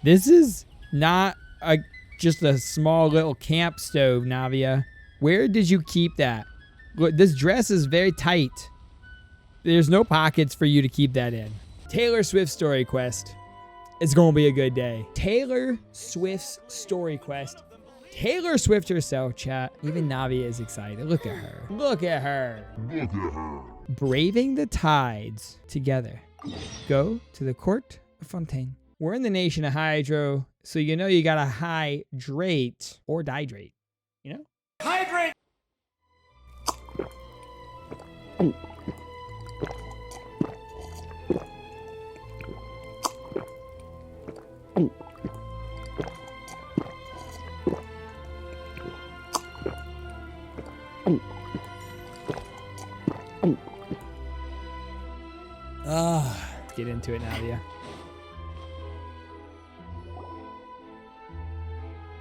This is not just a small little camp stove, Navia. Where did you keep that? Look, this dress is very tight. There's no pockets for you to keep that in. Taylor Swift story quest. It's gonna be a good day. Taylor Swift's story quest. Taylor Swift herself, chat. Even Navia is excited. Look at her. Look at her. Look at her. Braving the tides together. Go to the court of Fontaine. We're in the nation of hydro, so you know you gotta hydrate or dihydrate. You know? Hydrate! Get into it, Navia.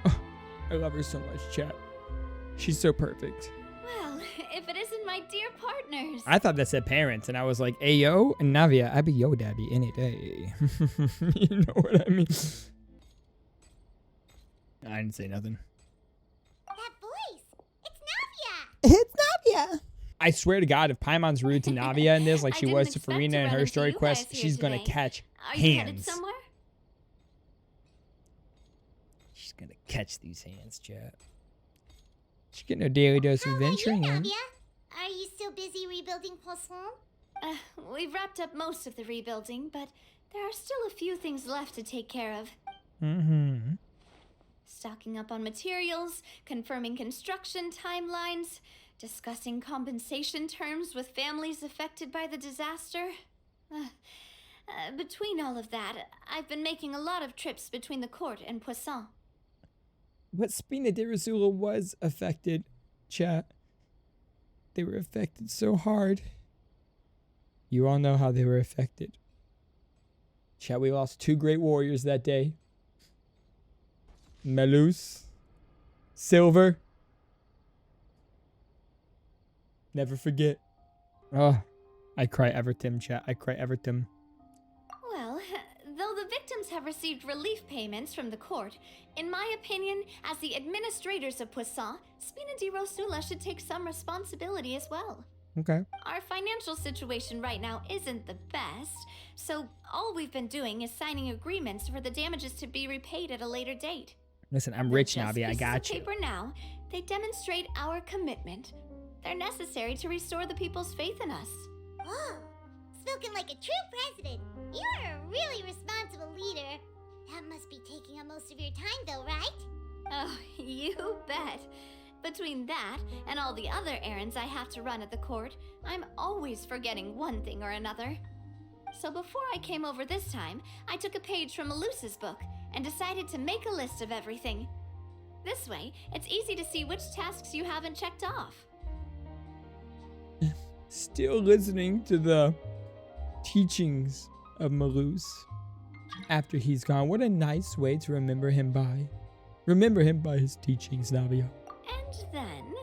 Oh, I love her so much, chat. She's so perfect. Well, if it isn't my dear partners. I thought that said parents, and I was like, Ayo, and Navia, I be yo daddy any day. You know what I mean? I didn't say nothing. That voice! It's Navia! It's Navia! I swear to God, if Paimon's rude to Navia in this, like she was to Furina in her story quest, she's gonna catch Are you headed hands. somewhere? She's gonna catch these hands, chat. She's getting her daily dose of adventuring in. Navia? Are you still busy rebuilding Poisson? We've wrapped up most of the rebuilding, but there are still a few things left to take care of. Mm-hmm. Stocking up on materials, confirming construction timelines, discussing compensation terms with families affected by the disaster. Between all of that, I've been making a lot of trips between the court and Poisson. But Spina de Rosula was affected, chat. They were affected so hard. You all know how they were affected. Chat, we lost 2 great warriors that day. Malnoxx. Silver. Never forget. Oh, I cry everything, chat. I cry everything. Well, though the victims have received relief payments from the court, in my opinion, as the administrators of Poisson, Spina di Rosula should take some responsibility as well. Okay. Our financial situation right now isn't the best, so all we've been doing is signing agreements for the damages to be repaid at a later date. Listen, I'm rich, Just Navi. I pieces got of you. paper now, they demonstrate our commitment. They're necessary to restore the people's faith in us. Whoa! Spoken like a true president. You're a really responsible leader. That must be taking up most of your time though, right? Oh, you bet. Between that and all the other errands I have to run at the court, I'm always forgetting one thing or another. So before I came over this time, I took a page from Malnoxx's book and decided to make a list of everything. This way, it's easy to see which tasks you haven't checked off. Still listening to the teachings of Malnoxx after he's gone. What a nice way to remember him by. Remember him by his teachings, Navia. And then,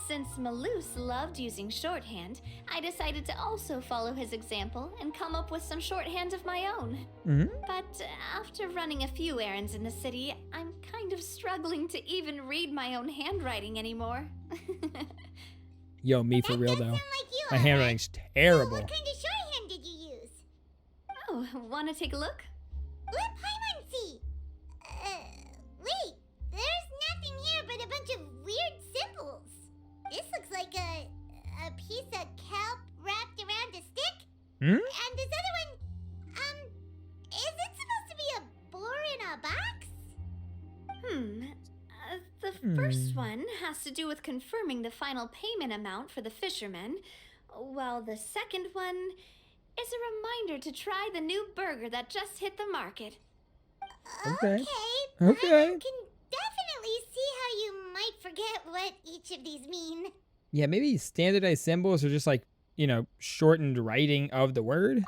since Malnoxx loved using shorthand, I decided to also follow his example and come up with some shorthand of my own. Mm-hmm. But after running a few errands in the city, I'm kind of struggling to even read my own handwriting anymore. Yo, me for That real does though. sound like you, My alright. handwriting's So terrible. what kind of shorthand did you use? Oh, wanna take a look? Let Paimon see. Wait. There's nothing here but a bunch of weird symbols. This looks like a piece of kelp wrapped around a stick. Hmm? And this other one, is it supposed to be a boar in a box? The first one has to do with confirming the final payment amount for the fishermen, while the second one is a reminder to try the new burger that just hit the market. Okay. I Okay. can definitely see how you might forget what each of these mean. Yeah, maybe standardized symbols are just like, you know, shortened writing of the word.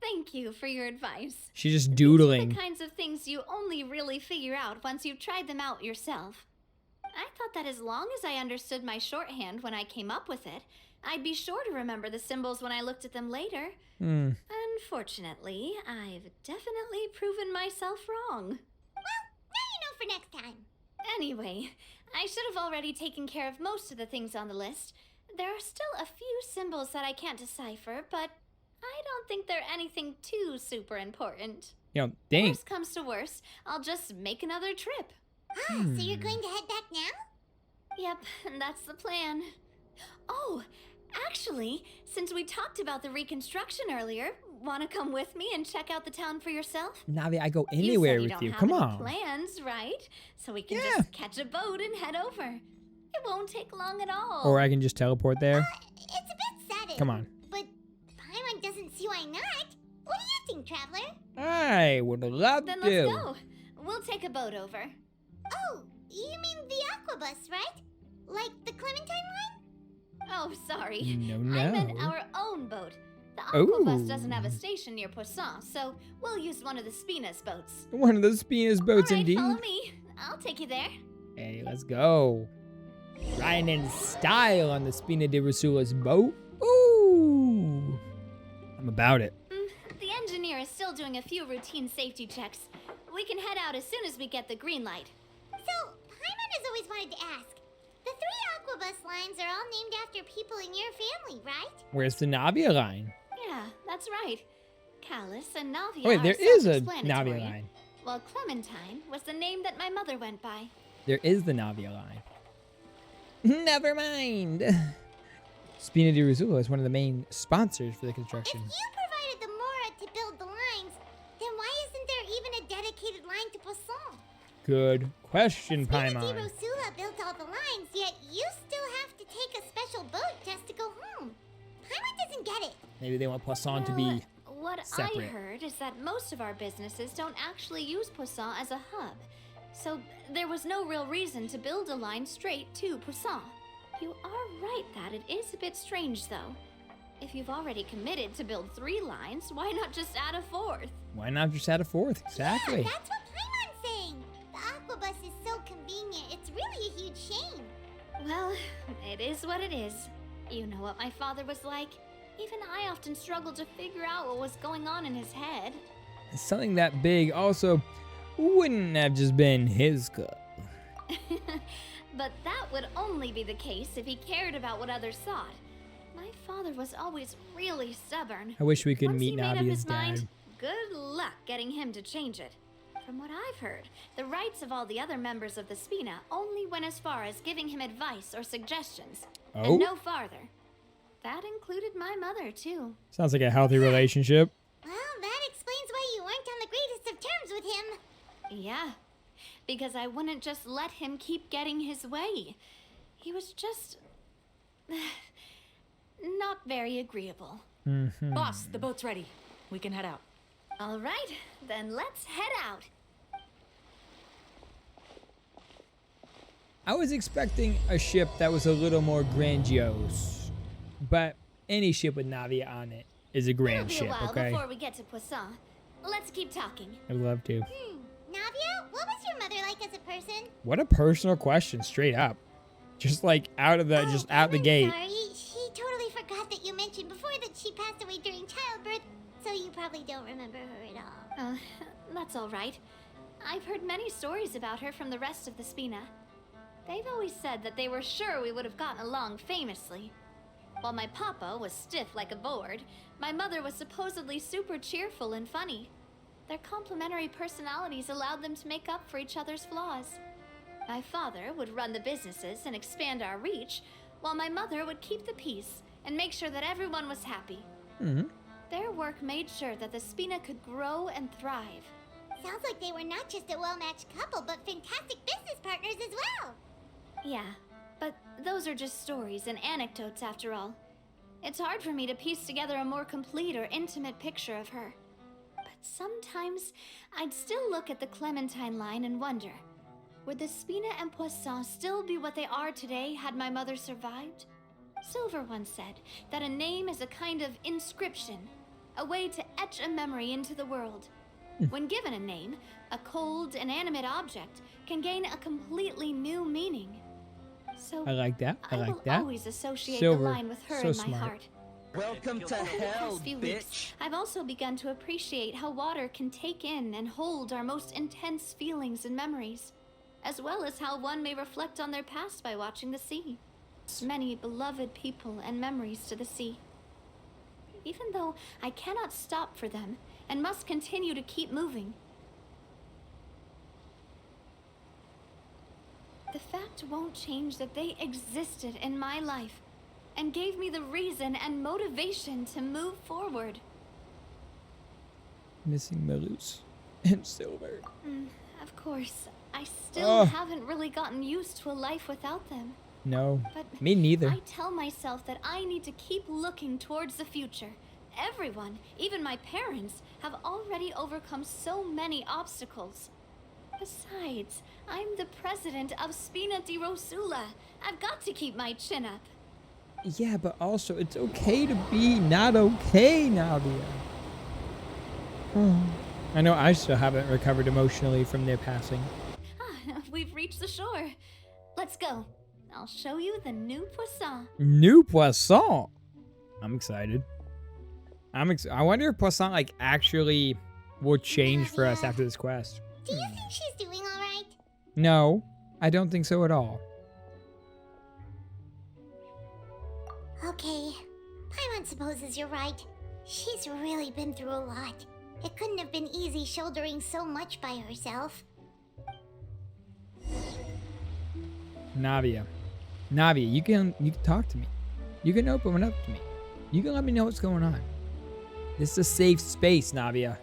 Thank you for your advice. She's just These are doodling. the kinds of things you only really figure out once you've tried them out yourself. I thought that as long as I understood my shorthand when I came up with it, I'd be sure to remember the symbols when I looked at them later. Unfortunately, I've definitely proven myself wrong. Well, now you know for next time. Anyway, I should have already taken care of most of the things on the list. There are still a few symbols that I can't decipher, but I don't think they're anything too super important. You know, dang. Worst comes to worst, I'll just make another trip. Ah, so you're going to head back now? Yep, that's the plan. Oh, actually, since we talked about the reconstruction earlier, want to come with me and check out the town for yourself? Navi, I go anywhere you with don't you. have Come any on. plans, right? So we can Yeah. just catch a boat and head over. It won't take long at all. Or I can just teleport there. It's a bit sudden. Come on. But Paimon doesn't see why not. What do you think, Traveler? I would love Then to. let's go. We'll take a boat over. Oh, you mean the Aquabus, right? Like the Clementine line? Oh, sorry. No. I meant our own boat. The Oh. Aquabus doesn't have a station near Poisson, so we'll use one of the Spina's boats. One of the Spina's boats, All right, indeed. follow me. I'll take you there. Hey, let's go. Riding in style on the Spina de Rusula's boat. Ooh. I'm about it. The engineer is still doing a few routine safety checks. We can head out as soon as we get the green light. So, Paimon has always wanted to ask. The 3 Aquabus lines are all named after people in your family, right? Where's the Navia line? Yeah, that's right. Callus and Navia Oh, wait, are there is a self-explanatory, Navia line. while Clementine was the name that my mother went by. There is the Navia line. Never mind. Spina de Rusula is one of the main sponsors for the If construction. you provided the Mora to build the lines, then why isn't there even a dedicated line to Poisson? Good question, Spina di Paimon. Rosula built all the lines, yet you still have to take a special boat just to go home. Paimon doesn't get it. Maybe they want Poisson to Well, be what I separate. heard is that most of our businesses don't actually use Poisson as a hub. So there was no real reason to build a line straight to Poisson. You are right that it is a bit strange, though. If you've already committed to build 3 lines, why not just add a 4th? Why not just add a 4th? Exactly. Yeah, that's what Paimon's saying. The Aquabus is so convenient, it's really a huge shame. Well, it is what it is. You know what my father was like. Even I often struggled to figure out what was going on in his head. Something that big also wouldn't have just been his cup. But that would only be the case if he cared about what others thought. My father was always really stubborn. I wish we could Once meet he made up Navia's his mind, dad. good luck getting him to change it. From what I've heard, the rights of all the other members of the Spina only went as far as giving him advice or suggestions, Oh? and no farther. That included my mother, too. Sounds like a healthy relationship. Well, that explains why you weren't on the greatest of terms with him. Yeah, because I wouldn't just let him keep getting his way. He was just... not very agreeable. Boss, the boat's ready. We can head out. All right, then let's head out. I was expecting a ship that was a little more grandiose, but any ship with Navia on it is a It'll grand be a ship, while okay? before we get to Poisson. Let's keep talking. I'd love to. Navia, what was your mother like as a person? What a personal question, straight up. Just like out of the, just out the I'm gate. Sorry, she totally forgot that you mentioned before that she passed away during childbirth, so you probably don't remember her at all. That's all right. I've heard many stories about her from the rest of the Spina. They've always said that they were sure we would have gotten along famously. While my papa was stiff like a board, my mother was supposedly super cheerful and funny. Their complementary personalities allowed them to make up for each other's flaws. My father would run the businesses and expand our reach, while my mother would keep the peace and make sure that everyone was happy. Their work made sure that the Spina could grow and thrive. Sounds like they were not just a well-matched couple, but fantastic business partners as well. Yeah, but those are just stories and anecdotes after all. It's hard for me to piece together a more complete or intimate picture of her. But sometimes I'd still look at the Clementine line and wonder, would the Spina and Poisson still be what they are today had my mother survived? Silver once said that a name is a kind of inscription, a way to etch a memory into the world. When given a name, a cold, inanimate object can gain a completely new meaning. So I like that. I will like that. always associate Silver. the line with her So in smart. my heart. Welcome to Over the hell, past few weeks, bitch. I've also begun to appreciate how water can take in and hold our most intense feelings and memories, as well as how one may reflect on their past by watching the sea. Many beloved people and memories to the sea. Even though I cannot stop for them and must continue to keep moving, the fact won't change that they existed in my life and gave me the reason and motivation to move forward. Missing Malus and Silver. Of course, I still Ugh. haven't really gotten used to a life without them. No, But me neither. I tell myself that I need to keep looking towards the future. Everyone, even my parents, have already overcome so many obstacles. Besides, I'm the president of Spina di Rosula. I've got to keep my chin up. Yeah, but also it's okay to be not okay, Navia. I know I still haven't recovered emotionally from their passing. We've reached the shore. Let's go. I'll show you the new poisson. New Poisson. I'm excited. I wonder if Poisson like actually will change for us after this quest. Do you think she's doing alright? No, I don't think so at all. Okay. Paimon supposes you're right. She's really been through a lot. It couldn't have been easy shouldering so much by herself. Navia, you can talk to me. You can open up to me. You can let me know what's going on. This is a safe space, Navia.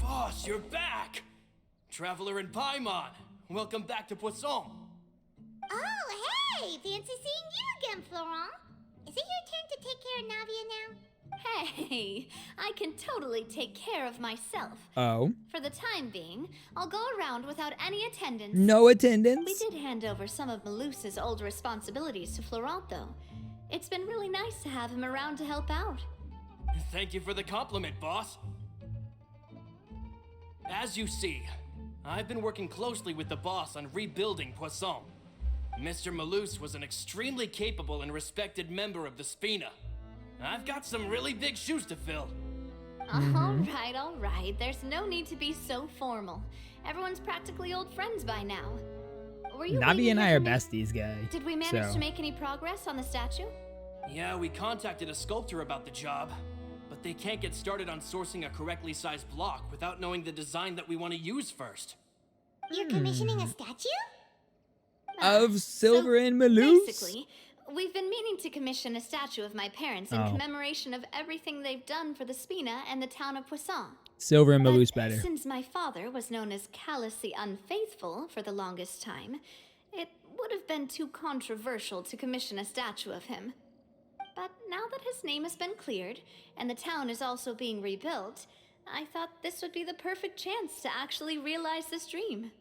Boss, you're back! Traveler and Paimon, welcome back to Poisson. Oh, hey! Fancy seeing you again, Florent. Is it your turn to take care of Navia now? Hey, I can totally take care of myself. Oh, For the time being, I'll go around without any attendance. no attendance? We did hand over some of Malus's old responsibilities to Florent, though. It's been really nice to have him around to help out. Thank you for the compliment, boss. As you see, I've been working closely with the boss on rebuilding Poisson. Mr. Malus was an extremely capable and respected member of the Spina. I've got some really big shoes to fill. All right. There's no need to be so formal. Everyone's practically old friends by now. Were you Navia waiting and I here are for me? besties, guy. Did we manage so. to make any progress on the statue? Yeah, we contacted a sculptor about the job, but they can't get started on sourcing a correctly sized block without knowing the design that we want to use first. You're commissioning a statue? Of Silver So, and Malus? Basically, we've been meaning to commission a statue of my parents in commemoration of everything they've done for the Spina and the town of Poisson. Silver and Malus But better. since my father was known as Callous the Unfaithful for the longest time, it would have been too controversial to commission a statue of him. But now that his name has been cleared, and the town is also being rebuilt, I thought this would be the perfect chance to actually realize this dream.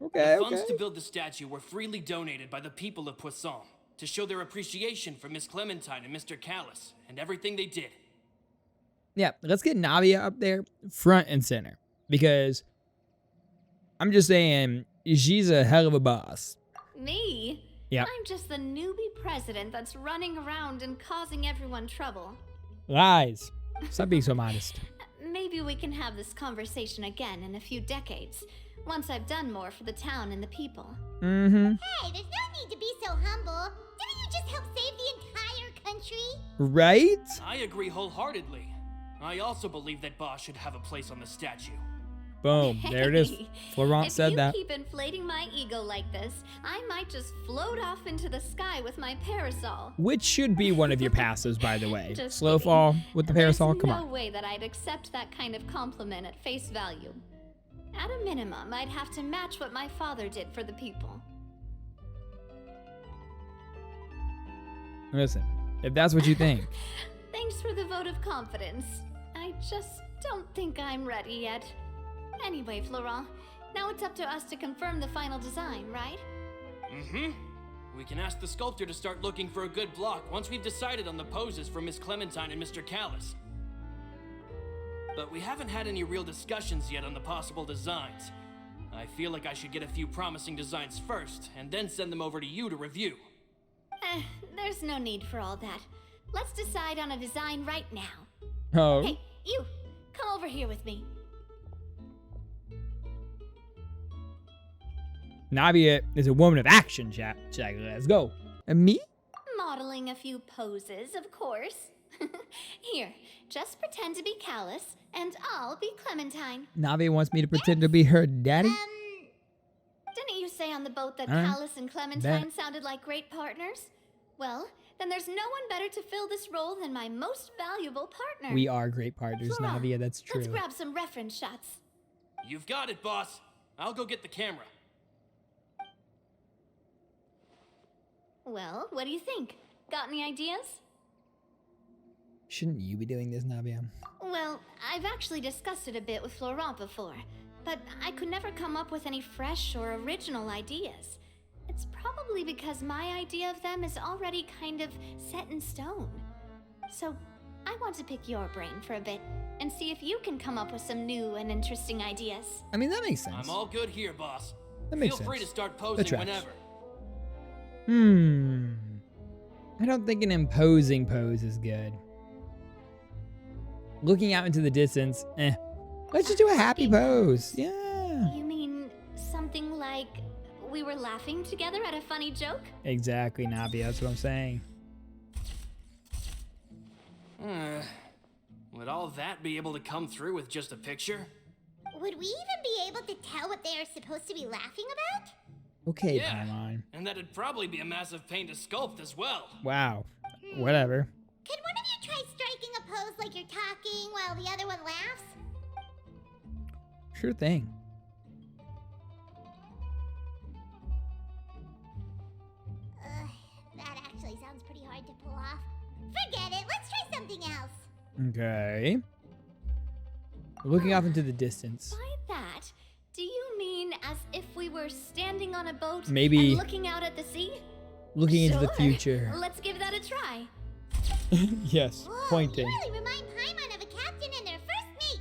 Okay, The funds okay. to build the statue were freely donated by the people of Poisson to show their appreciation for Miss Clementine and Mr. Callous and everything they did. Yeah, let's get Navia up there front and center. Because I'm just saying, she's a hell of a boss. Me? Yep. I'm just the newbie president that's running around and causing everyone trouble. Lies. Stop being so modest. Maybe we can have this conversation again in a few decades, once I've done more for the town and the people. Mm-hmm. Hey, there's no need to be so humble. Didn't you just help save the entire country? Right? I agree wholeheartedly. I also believe that Boss should have a place on the statue. Boom. There it is. Hey, Florent said that. If you keep inflating my ego like this, I might just float off into the sky with my parasol. Which should be one of your passes, by the way. Just Slow kidding. fall with the parasol. There's Come no on. way that I'd accept that kind of compliment at face value. At a minimum, I'd have to match what my father did for the people. Listen, if that's what you think. Thanks for the vote of confidence. I just don't think I'm ready yet. Anyway, Florent, now it's up to us to confirm the final design, right? Mm-hmm. We can ask the sculptor to start looking for a good block once we've decided on the poses for Miss Clementine and Mr. Callous. But we haven't had any real discussions yet on the possible designs. I feel like I should get a few promising designs first, and then send them over to you to review. There's no need for all that. Let's decide on a design right now. Oh. Hey, you! Come over here with me. Navia is a woman of action, chat. Let's go. And me? Modeling a few poses, of course. Here, just pretend to be Callus, and I'll be Clementine. Navia wants me to pretend to be her daddy? Didn't you say on the boat that Huh? Callus and Clementine sounded like great partners? Well, then there's no one better to fill this role than my most valuable partner. We are great partners, Flora, Navia. That's true. Let's grab some reference shots. You've got it, boss. I'll go get the camera. Well, what do you think? Got any ideas? Shouldn't you be doing this, Navia? Well, I've actually discussed it a bit with Florent before, but I could never come up with any fresh or original ideas. It's probably because my idea of them is already kind of set in stone. So, I want to pick your brain for a bit and see if you can come up with some new and interesting ideas. I mean, that makes sense. I'm all good here, boss. That makes Feel free to sense. start That posing tracks. whenever. I don't think an imposing pose is good. Looking out into the distance, Let's just do a happy pose. Yeah. You mean something like we were laughing together at a funny joke? Exactly, Navia. That's what I'm saying. Would all that be able to come through with just a picture? Would we even be able to tell what they are supposed to be laughing about? Okay, Yeah. Paimon. And that'd probably be a massive pain to sculpt as well. Wow. Whatever. Could one of you try striking a pose like you're talking while the other one laughs? Sure thing. That actually sounds pretty hard to pull off. Forget it, let's try something else. Okay. Looking off into the distance. By that, do you mean as if we were standing on a boat Maybe- and looking out at the sea? Looking into the Sure. future. Let's give that a try. Yes. Whoa, Pointing. you really remind Paimon of a captain and their first mate.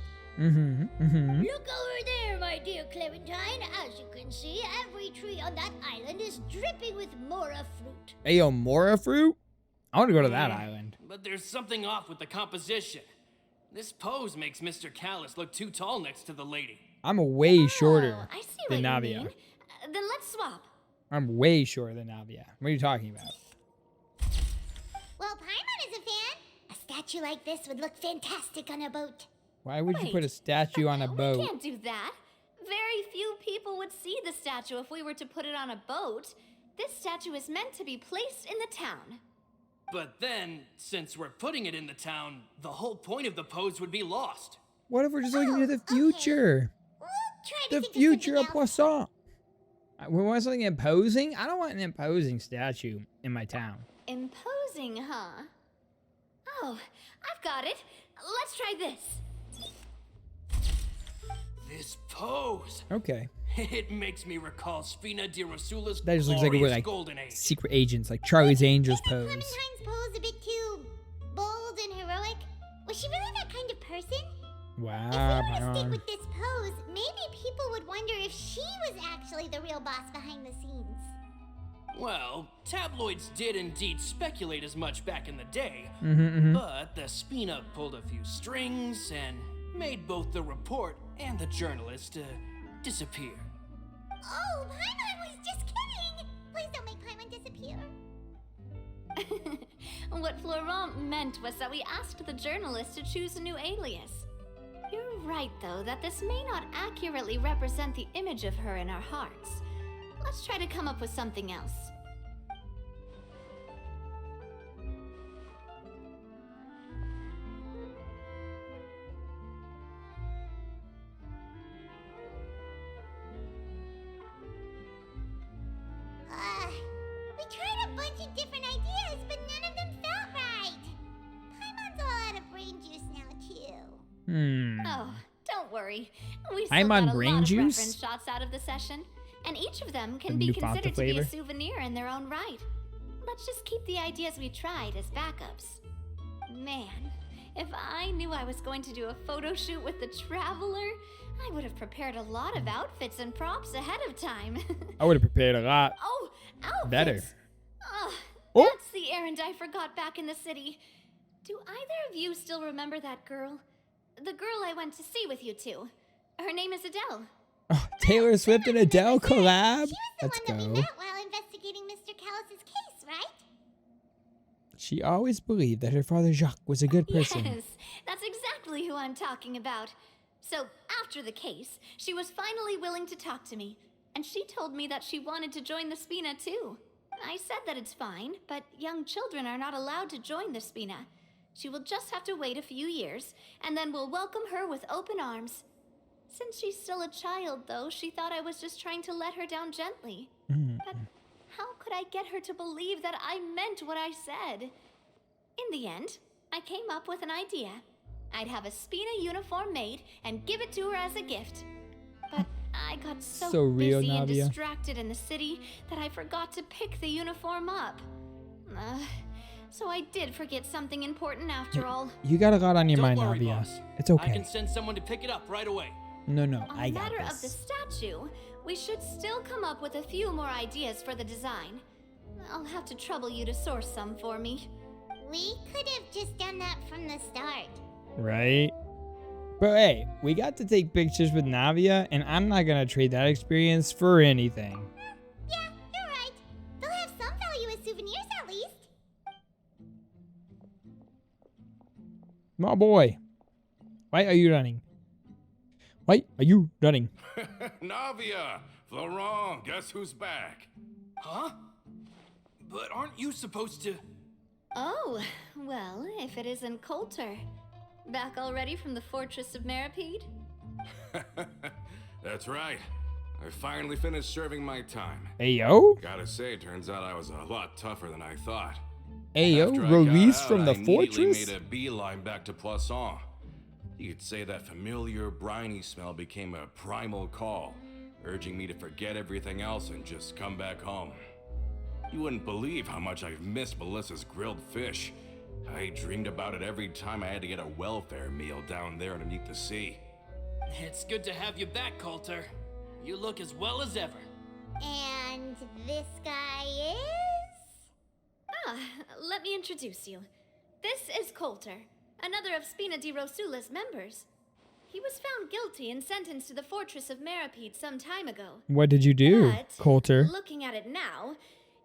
Look over there, my dear Clementine. As you can see, every tree on that island is dripping with mora fruit. Hey, yo, Mora fruit? I want to go to that island. But there's something off with the composition. This pose makes Mr. Callus look too tall next to the lady. I'm way shorter Oh, I see than what Navia. you mean. Then let's swap. I'm way shorter than Navia. What are you talking about? Well, Paimon is a fan. A statue like this would look fantastic on a boat. Why would you Wait, put a statue on a We boat? can't do that. Very few people would see the statue if we were to put it on a boat. This statue is meant to be placed in the town. But then, since we're putting it in the town, the whole point of the pose would be lost. What if we're just looking into the okay. future? We'll try to The think future of of something else. Poisson. We want something imposing? I don't want an imposing statue in my town. Imposing, huh? Oh, I've got it. Let's try this. This pose. Okay. It makes me recall Sfina di Rosula's That just looks like we're glorious like golden age. secret agents, like Charlie's Angels pose. Clementine's pose a bit too bold and heroic. Was she really that kind of person? Wow, If we were to stick Paimon. with this pose, maybe people would wonder if she was actually the real boss behind the scenes. Well, tabloids did indeed speculate as much back in the day, Mm-hmm. but the Sfina pulled a few strings and made both the report and the journalist disappear. Oh, Paimon was just kidding! Please don't make Paimon disappear. What Florent meant was that we asked the journalist to choose a new alias. You're right, though, that this may not accurately represent the image of her in our hearts. Let's try to come up with something else. We tried a bunch of different ideas, but none of them felt right. Paimon's all out of brain juice now, too. Oh, don't worry. We still I'm got on a brain lot of juice? reference shots out of the session, and each of them can The be new Fanta considered to be a flavor? souvenir in their own right. Let's just keep the ideas we tried as backups. Man, if I knew I was going to do a photo shoot with the Traveler, I would have prepared a lot of outfits and props ahead of time. I would have prepared a lot Oh, outfits! better. Ugh, Oh. that's the errand I forgot back in the city. Do either of you still remember that girl? The girl I went to see with you two. Her name is Adele. Oh, Taylor Swift and Adele collab. She was Let's the one that we go. met while investigating Mr. Callus's case, right? She always believed that her father Jacques was a good person. Yes, that's exactly who I'm talking about. So, after the case, she was finally willing to talk to me. And she told me that she wanted to join the Spina too. I said that it's fine, but young children are not allowed to join the Spina. She will just have to wait a few years, and then we'll welcome her with open arms. Since she's still a child, though, she thought I was just trying to let her down gently. But how could I get her to believe that I meant what I said? In the end, I came up with an idea. I'd have a Spina uniform made and give it to her as a gift. But I got so real, busy and Navia. distracted in the city that I forgot to pick the uniform up. So I did forget something important after all. You got a lot on your Don't mind, worry, Navia. boss. It's I okay. can send someone to pick it up right away. No, no, On I the got matter of the this. statue, we should still come up with a few more ideas for the design. I'll have to trouble you to source some for me. We could have just done that from the start. Right? But hey, we got to take pictures with Navia, and I'm not going to trade that experience for anything. Yeah, you're right. They'll have some value as souvenirs at least. My boy, why are you running? Why are you running? Navia! Florent, guess who's back? Huh? But aren't you supposed to... Oh, well, if it isn't Coulter. Back already from the fortress of Meripede? That's right. I finally finished serving my time. Ayo? Gotta say, turns out I was a lot tougher than I thought. Ayo, After I released got from out, the I immediately fortress? made a beeline back to Poisson. You could say that familiar, briny smell became a primal call, urging me to forget everything else and just come back home. You wouldn't believe how much I've missed Melissa's grilled fish. I dreamed about it every time I had to get a welfare meal down there underneath the sea. It's good to have you back, Coulter. You look as well as ever. And this guy is? Ah, let me introduce you. This is Coulter, another of Spina di Rosula's members. He was found guilty and sentenced to the fortress of Meripede some time ago. What did you do, But, Coulter? looking at it now,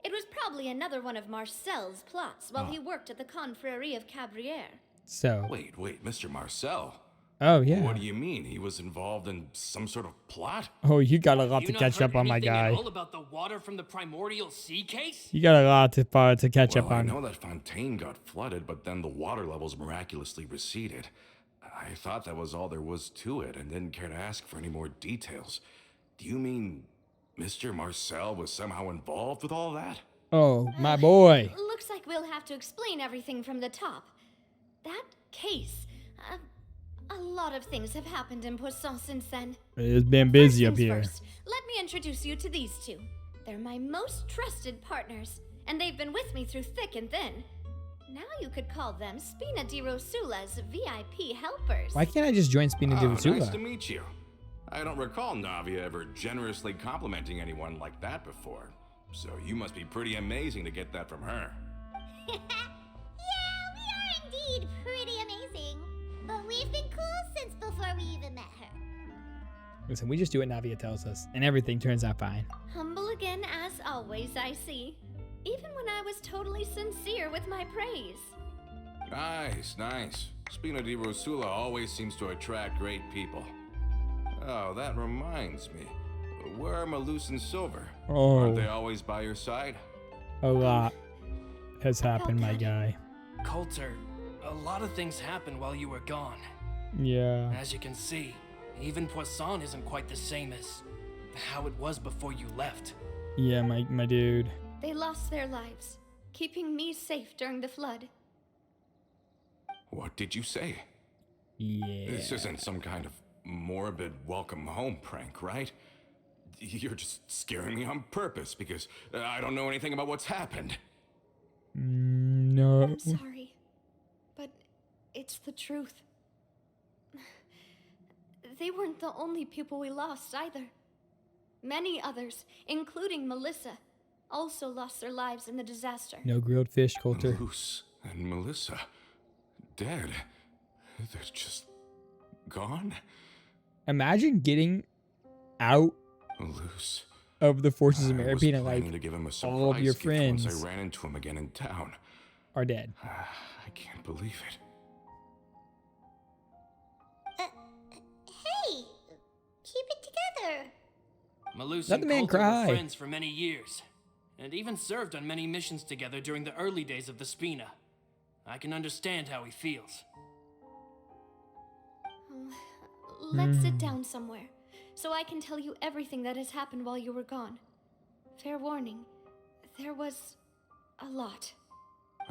it was probably another one of Marcel's plots while he worked at the Confrérie of Cabrières. So, Wait, Mr. Marcel? oh yeah. What do you mean? He was involved in some sort of plot? Oh, you got a lot You to not catch heard up on, my anything at guy. all about the water from the primordial sea case? You got a lot to catch up Well, I on. know that Fontaine got flooded, but then the water levels miraculously receded. I thought that was all there was to it and didn't care to ask for any more details. Do you mean Mr. Marcel was somehow involved with all that? Oh, my boy. Looks like we'll have to explain everything from the top. That case, a lot of things have happened in Poisson since then. It's been busy First up things here. First, let me introduce you to these two. They're my most trusted partners, and they've been with me through thick and thin. Now you could call them Spina di Rosula's VIP helpers. Why can't I just join Spina di Nice Rosula? to meet you. I don't recall Navia ever generously complimenting anyone like that before. So you must be pretty amazing to get that from her. Yeah, we are indeed pretty amazing. But we've been cool since before we even met her. Listen, we just do what Navia tells us, and everything turns out fine. Humble again as always, I see. Even when I was totally sincere with my praise. Nice. Spina di Rosula always seems to attract great people. Oh, that reminds me. Where are Malus and Silver? Aren't they Oh, always by your side? a lot has happened, my guy. Coulter, a lot of things happened while you were gone. Yeah. As you can see, even Poisson isn't quite the same as how it was before you left. Yeah, my dude. They lost their lives, keeping me safe during the flood. What did you say? Yeah. This isn't some kind of morbid welcome home prank, right? You're just scaring me on purpose because I don't know anything about what's happened. No. I'm sorry, but it's the truth. they weren't the only people we lost either. Many others, including Melissa, also lost their lives in the disaster. No grilled fish, Coulter. Luce and Melissa, dead. They're just gone. Imagine getting out Luce. of the forces of I was Maripina and planning like to give him a all of surprise your gift friends once I ran into him again in town. are dead. I can't believe it. Hey, keep it together. Malus Let and the man Coulter cry. were friends for many years, and even served on many missions together during the early days of the Spina. I can understand how he feels. Let's sit down somewhere, so I can tell you everything that has happened while you were gone. Fair warning, there was a lot.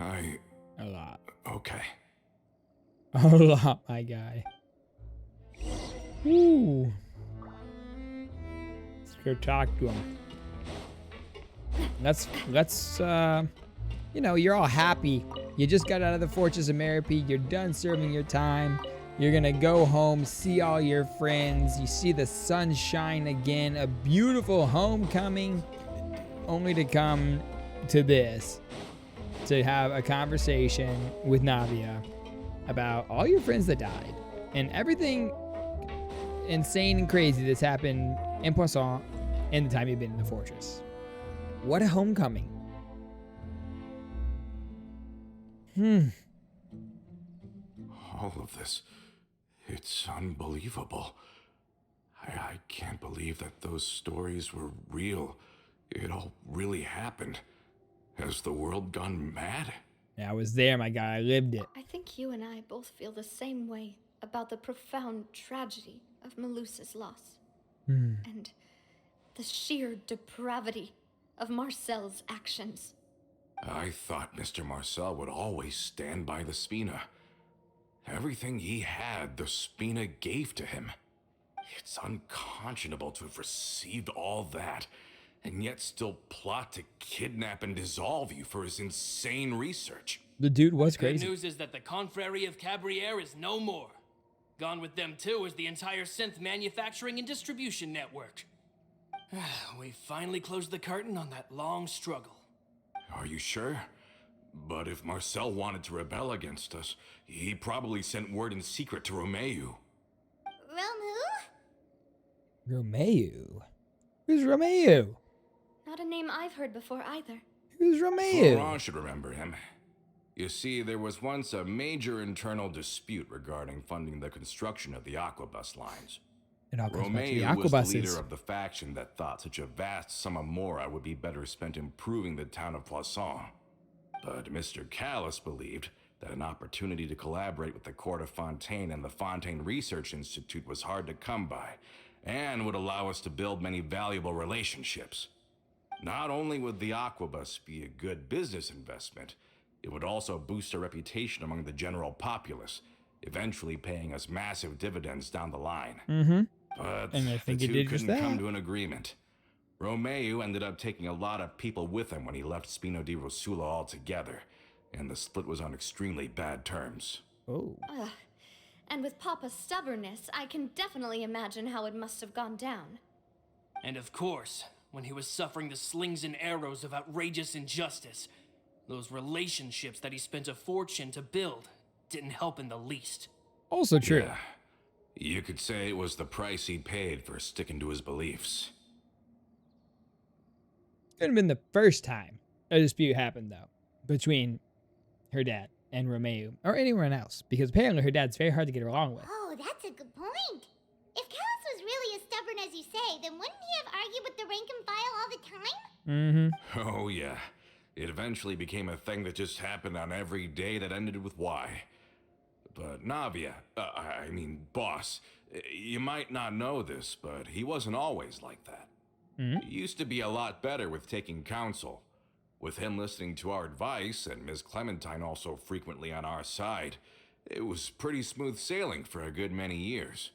A lot. Okay. A lot, my guy. Ooh. Let's go talk to him. Let's you know, you're all happy. You just got out of the Fortress of Merope. You're done serving your time. You're gonna go home, see all your friends. You see the sun shine again. A beautiful homecoming, only to come to this, to have a conversation with Navia about all your friends that died and everything insane and crazy that's happened in Poisson in the time you've been in the fortress. What a homecoming. All of this. It's unbelievable. I can't believe that those stories were real. It all really happened. Has the world gone mad? Yeah, I was there, my guy. I lived it. I think you and I both feel the same way about the profound tragedy of Melusa's loss. And the sheer depravity of Marcel's actions. I thought Mr. Marcel would always stand by the Spina. Everything he had, the Spina gave to him. It's unconscionable to have received all that, and yet still plot to kidnap and dissolve you for his insane research. The dude was Good crazy. news is that the Confrérie of Cabriere is no more. Gone with them too is the entire synth manufacturing and distribution network. We finally closed the curtain on that long struggle. Are you sure? But if Marcel wanted to rebel against us, he probably sent word in secret to Romeu. Romu? Romeu? Who's Romeu? Not a name I've heard before either. Who's Romeu? Florent should remember him. You see, there was once a major internal dispute regarding funding the construction of the aquabus lines. It all comes back to the Romeu was the aquabuses. leader of the faction that thought such a vast sum of mora would be better spent improving the town of Poisson. But Mr. Callis believed that an opportunity to collaborate with the court of Fontaine and the Fontaine Research Institute was hard to come by, and would allow us to build many valuable relationships. Not only would the aquabus be a good business investment, it would also boost our reputation among the general populace, eventually paying us massive dividends down the line. But And I the think it two did just couldn't come that. to an agreement. Romeu ended up taking a lot of people with him when he left Spino di Rosula altogether, and the split was on extremely bad terms. Oh. Ugh. And with Papa's stubbornness, I can definitely imagine how it must have gone down. And of course, when he was suffering the slings and arrows of outrageous injustice, those relationships that he spent a fortune to build didn't help in the least. Also true. Yeah, you could say it was the price he paid for sticking to his beliefs. Couldn't have been the first time a dispute happened, though, between her dad and Romeu, or anyone else, because apparently her dad's very hard to get along with. Oh, that's a good point. If Callis was really as stubborn as you say, then wouldn't he have argued with the rank and file all the time? Oh yeah, it eventually became a thing that just happened on every day that ended with Y. But Navia, boss, you might not know this, but he wasn't always like that. He used to be a lot better with taking counsel. With him listening to our advice, and Ms. Clementine also frequently on our side, it was pretty smooth sailing for a good many years.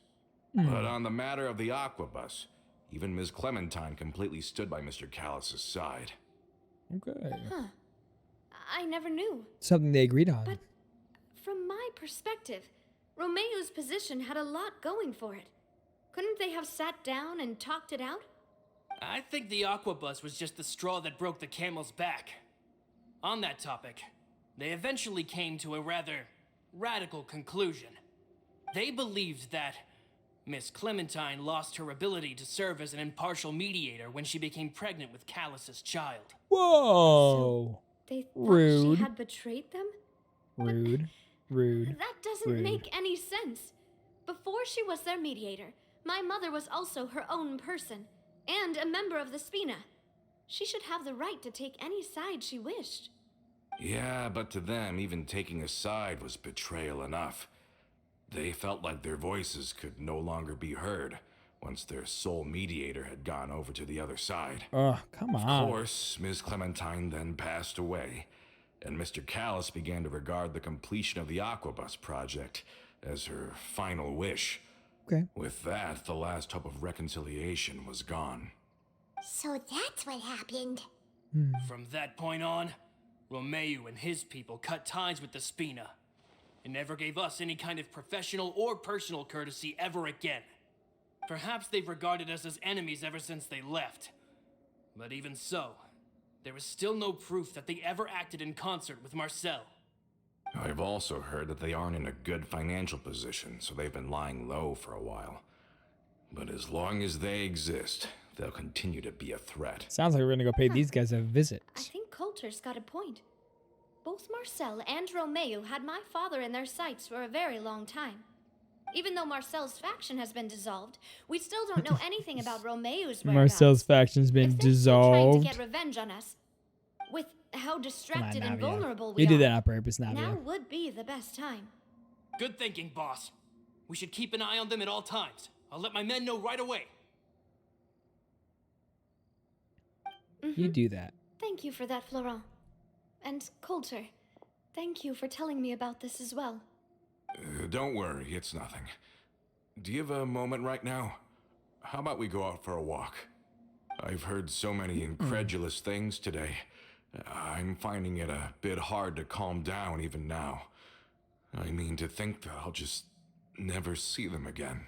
But on the matter of the aquabus, even Ms. Clementine completely stood by Mr. Callis' side. Okay. I never knew. Something they agreed on. But from my perspective, Romeu's position had a lot going for it. Couldn't they have sat down and talked it out? I think the aquabus was just the straw that broke the camel's back. On that topic, they eventually came to a rather radical conclusion. They believed that Miss Clementine lost her ability to serve as an impartial mediator when she became pregnant with Callus's child. Whoa. They thought Rude. she had betrayed them? Rude. Rude. That doesn't Rude. make any sense. Before she was their mediator, my mother was also her own person, and a member of the Spina. She should have the right to take any side she wished. Yeah, but to them, even taking a side was betrayal enough. They felt like their voices could no longer be heard once their sole mediator had gone over to the other side. Oh, come on. Of course, Ms. Clementine then passed away, and Mr. Callus began to regard the completion of the Aquabus project as her final wish. Okay. With that, the last hope of reconciliation was gone. So that's what happened. From that point on, Romeo and his people cut ties with the Spina and never gave us any kind of professional or personal courtesy ever again. Perhaps they've regarded us as enemies ever since they left. But even so, there is still no proof that they ever acted in concert with Marcel. I've also heard that they aren't in a good financial position, so they've been lying low for a while. But as long as they exist, they'll continue to be a threat. Sounds like we're gonna go pay these guys a visit. I think Coulter's got a point. Both Marcel and Romeo had my father in their sights for a very long time. Even though Marcel's faction has been dissolved, we still don't know anything about Romeo's whereabouts. Marcel's faction's been If they're still trying dissolved. to get revenge on us, with how Come on, distracted and Navia. vulnerable we You are, did that on purpose, now Navia. would be the best time. Good thinking, boss. We should keep an eye on them at all times. I'll let my men know right away. You do that. Thank you for that, Florent. And Coulter, thank you for telling me about this as well. Don't worry, it's nothing. Do you have a moment right now? How about we go out for a walk? I've heard so many incredulous things today. I'm finding it a bit hard to calm down even now. I mean, to think that I'll just never see them again.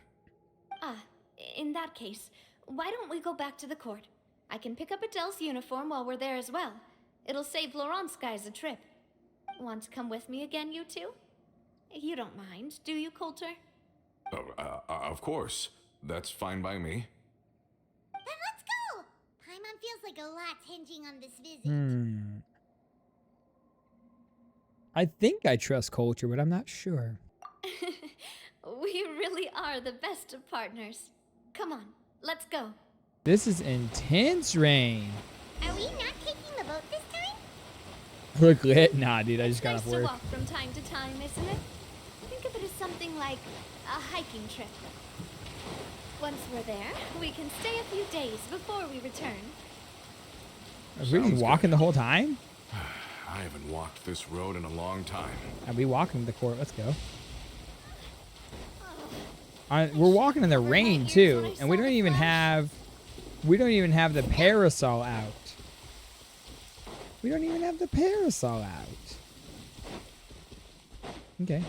Ah, in that case, why don't we go back to the court? I can pick up Adele's uniform while we're there as well. It'll save Laurent's guys a trip. Want to come with me again, you two? You don't mind, do you, Coulter? Of course. That's fine by me. Then let's go! Paimon feels like a lot's hinging on this visit. I think I trust Culture, but I'm not sure. We really are the best of partners. Come on, let's go. This is intense rain. Are we not taking the boat this time? Look lit. Nah, dude, I just got Nice off to work. walk from time to time, isn't it? Think of it as something like a hiking trip. Once we're there, we can stay a few days before we return. Are we Sounds walking good. the whole time? I haven't walked this road in a long time. Are we walking to the court? Let's go. We're walking in the rain too, and we don't even have the parasol out. We don't even have the parasol out. Okay.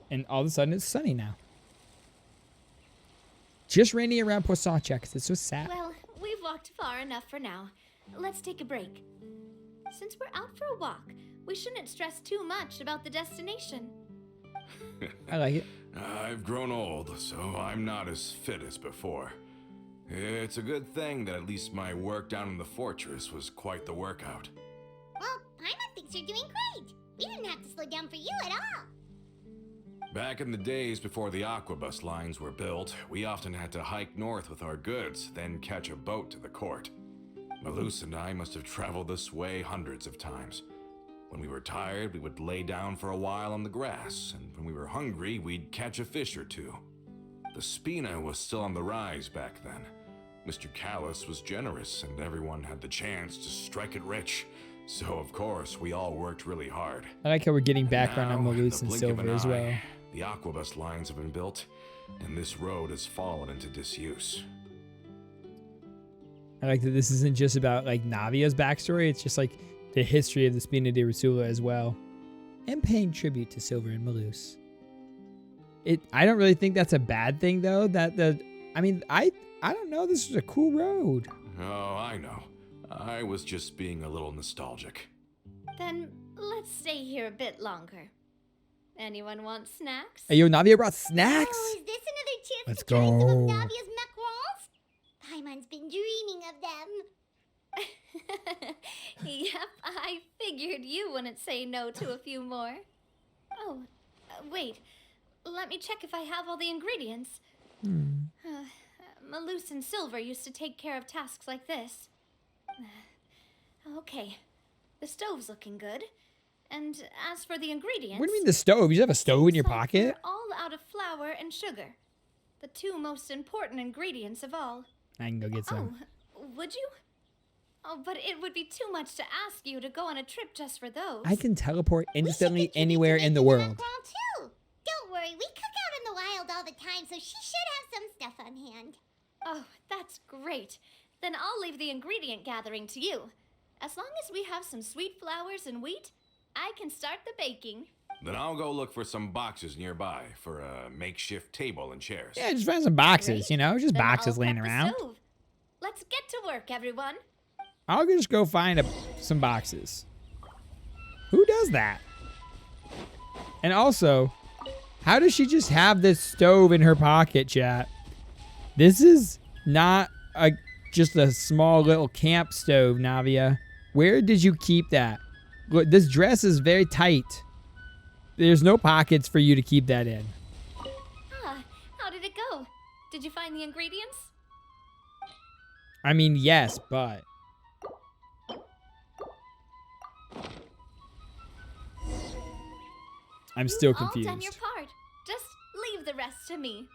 And all of a sudden it's sunny now. Just raining around Poisson because it's so sad. Well, we've walked far enough for now. Let's take a break. Since we're out for a walk, we shouldn't stress too much about the destination. I like it. I've grown old, so I'm not as fit as before. It's a good thing that at least my work down in the fortress was quite the workout. Well, Paimon thinks you're doing great. We didn't have to slow down for you at all. Back in the days before the aquabus lines were built, we often had to hike north with our goods, then catch a boat to the court. Malus and I must have traveled this way hundreds of times. When we were tired, we would lay down for a while on the grass, and when we were hungry, we'd catch a fish or two. The Spina was still on the rise back then. Mr. Callus was generous, and everyone had the chance to strike it rich. So, of course, we all worked really hard. I like how we're getting background on Now, Malus the and blink of Silver an as well. eye, the aquabus lines have been built, and this road has fallen into disuse. I like that this isn't just about like Navia's backstory, it's just like the history of the Spina de Rusula as well. And paying tribute to Silver and Malus. I don't really think that's a bad thing though. I don't know. This is a cool road. Oh, I know. I was just being a little nostalgic. Then let's stay here a bit longer. Anyone want snacks? Hey, yo, Navia brought snacks. Oh, is this another chance Let's to try some of go. Navia's macarons? Paimon's been dreaming of them. Yep, I figured you wouldn't say no to a few more. Oh, wait. Let me check if I have all the ingredients. Malnoxx and Silver used to take care of tasks like this. Okay, the stove's looking good. And as for the ingredients... What do you mean the stove? You just have a stove in your seems like pocket? we're all out of flour and sugar. The two most important ingredients of all. I can go get some. Oh, would you? Oh, but it would be too much to ask you to go on a trip just for those. I can teleport We should instantly contribute anywhere to in the making world. macaron too. Don't worry, we cook out in the wild all the time, so she should have some stuff on hand. Oh, that's great. Then I'll leave the ingredient gathering to you. As long as we have some sweet flours and wheat, I can start the baking. Then I'll go look for some boxes nearby for a makeshift table and chairs. Yeah, just find some boxes, Great. you know? Just Then boxes I'll laying prep the around. stove. Let's get to work, everyone. I'll just go find some boxes. Who does that? And also, how does she just have this stove in her pocket, chat? This is not just a small little camp stove, Navia. Where did you keep that? Look, this dress is very tight. There's no pockets for you to keep that in. How did it go? Did you find the ingredients? I mean, yes, but... I'm still You've confused. all done your part. Just leave the rest to me.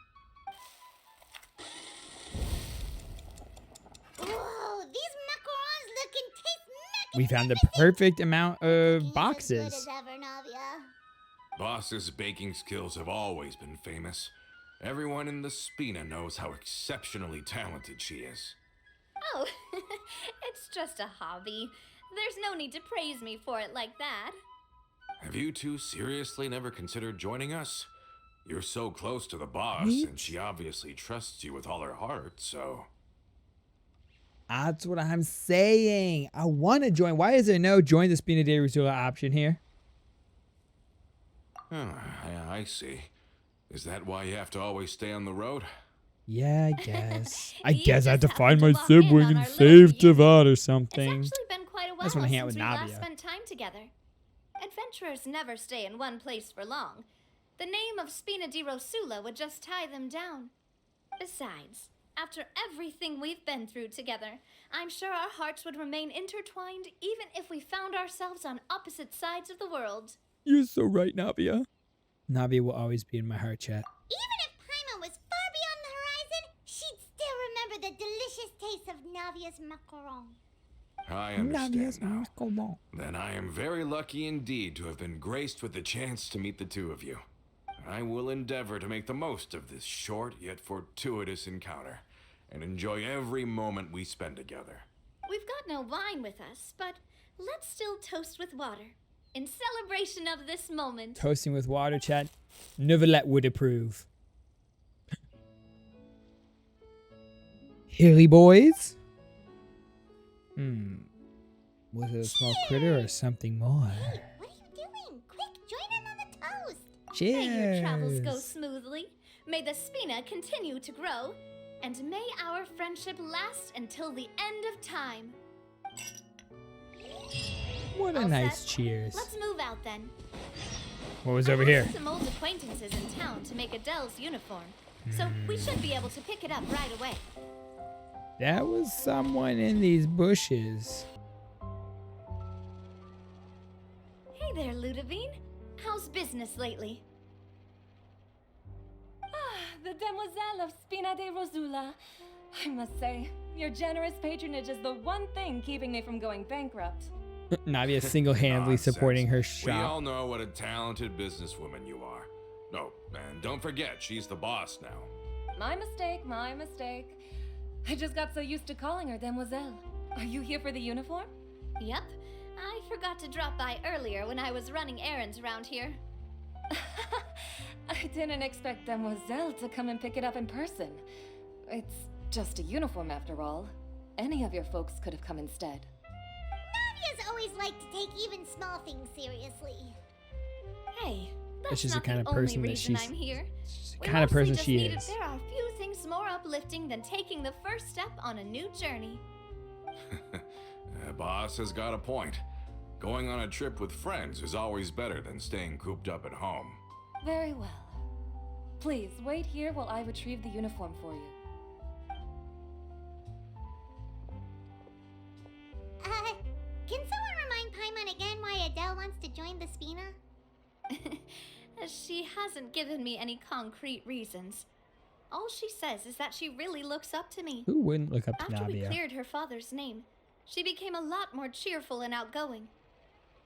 Whoa, these macarons look and taste We found the magnificent. perfect amount Looking of as boxes. good as ever, Navia. Boss's baking skills have always been famous. Everyone in the Spina knows how exceptionally talented she is. Oh, it's just a hobby. There's no need to praise me for it like that. Have you two seriously never considered joining us? You're so close to the boss, What? and she obviously trusts you with all her heart, so... That's what I'm saying. I want to join. Why is there no join the Spina de Rosula option here? Oh, I see. Is that why you have to always stay on the road? Yeah, I guess. I You guess I have to just find my happened to walk in sibling on and our little save reunion. Teyvat or It's something. actually been quite a while That's when I hang out since with we last Navia. spent time together. Adventurers never stay in one place for long. The name of Spina di Rosula would just tie them down. Besides, after everything we've been through together, I'm sure our hearts would remain intertwined even if we found ourselves on opposite sides of the world. You're so right, Navia. Navia will always be in my heart, chat. Even if Paimon was far beyond the horizon, she'd still remember the delicious taste of Navia's macaron. I understand now. macaron. Then I am very lucky indeed to have been graced with the chance to meet the two of you. I will endeavor to make the most of this short yet fortuitous encounter, and enjoy every moment we spend together. We've got no wine with us, but let's still toast with water in celebration of this moment. Toasting with water, chat. Neverlet would approve. Hilly boys? Was it a small critter or something more? What are you doing? Quick, join in on the toast. May your travels go Cheers. smoothly, may the Spina continue to grow, and may our friendship last until the end of time. What a All nice set? cheers. Let's move out then. What was I over have here? some old acquaintances in town to make Adele's uniform, so we should be able to pick it up right away. That was someone in these bushes. Hey there, Ludovine. How's business lately? The Demoiselle of Spina de Rosula. I must say, your generous patronage is the one thing keeping me from going bankrupt. Navia single-handedly Nonsense. supporting her We all shop. know what a talented businesswoman you are. Oh, and don't forget, she's the boss now. My mistake, my mistake. I just got so used to calling her Demoiselle. Are you here for the uniform? Yep. I forgot to drop by earlier when I was running errands around here. I didn't expect Demoiselle to come and pick it up in person. It's just a uniform after all. Any of your folks could have come instead. Navia's always liked to take even small things seriously. Hey, That's that's just not the kind of only person that reason she's. I'm here. She's the We kind of mostly person just she needed- is. There are few things more uplifting than taking the first step on a new journey. Boss has got a point. Going on a trip with friends is always better than staying cooped up at home. Very well. Please, wait here while I retrieve the uniform for you. Can someone remind Paimon again why Adele wants to join the Spina? She hasn't given me any concrete reasons. All she says is that she really looks up to me. Who wouldn't look up to After we Navia? cleared her father's name, she became a lot more cheerful and outgoing.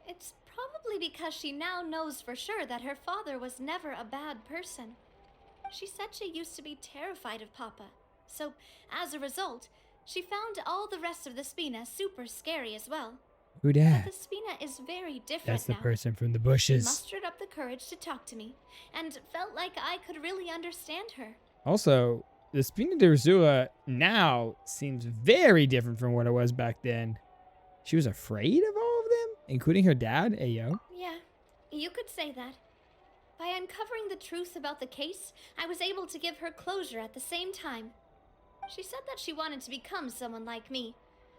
It's probably because she now knows for sure that her father was never a bad person. She said she used to be terrified of Papa, so as a result, she found all the rest of the Spina super scary as well. Who But dat? the Spina is very different That's the now. person from the She bushes. mustered up the courage to talk to me, and felt like I could really understand her. Also, the Spina de Ursula now seems very different from what it was back then. She was afraid of all of them, including her dad. Ayo. Yeah, you could say that. By uncovering the truth about the case, I was able to give her closure at the same time. She said that she wanted to become someone like me.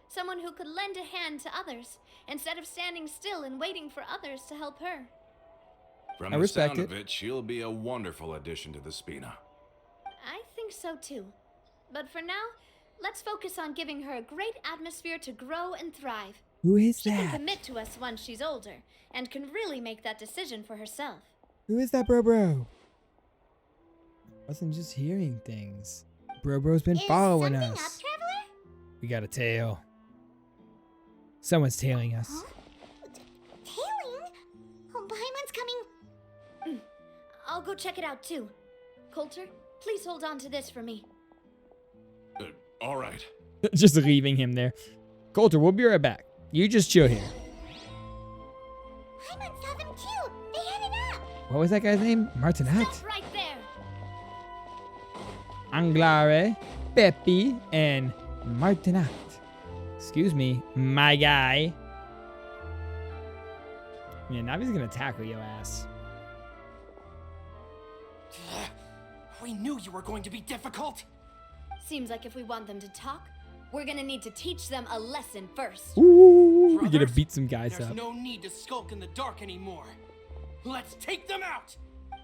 Someone who could lend a hand to others, instead of standing still and waiting for others to help her. From I the respect sound it. of it, she'll be a wonderful addition to the Spina. I think so too. But for now, let's focus on giving her a great atmosphere to grow and thrive. Who is She can that? commit to us once she's older, and can really make that decision for herself. Who is that, bro? Wasn't just hearing things. Bro's been Is following something us. up, Traveler? We got a tail. Someone's tailing us. Huh? Tailing? Oh, Paimon's coming. I'll go check it out too. Coulter, please hold on to this for me. All right. Just leaving him there. Coulter, we'll be right back. You just chill here. Paimon saw them too. They headed up. What was that guy's name? Martinet. Stop right there! Anglare, Peppy, and Martinet. Excuse me, my guy. Yeah, Navi's gonna tackle your ass. We knew you were going to be difficult. Seems like if we want them to talk, we're gonna need to teach them a lesson first. Ooh, we're gonna Brothers, beat some guys There's up. no need to skulk in the dark anymore. Let's take them out.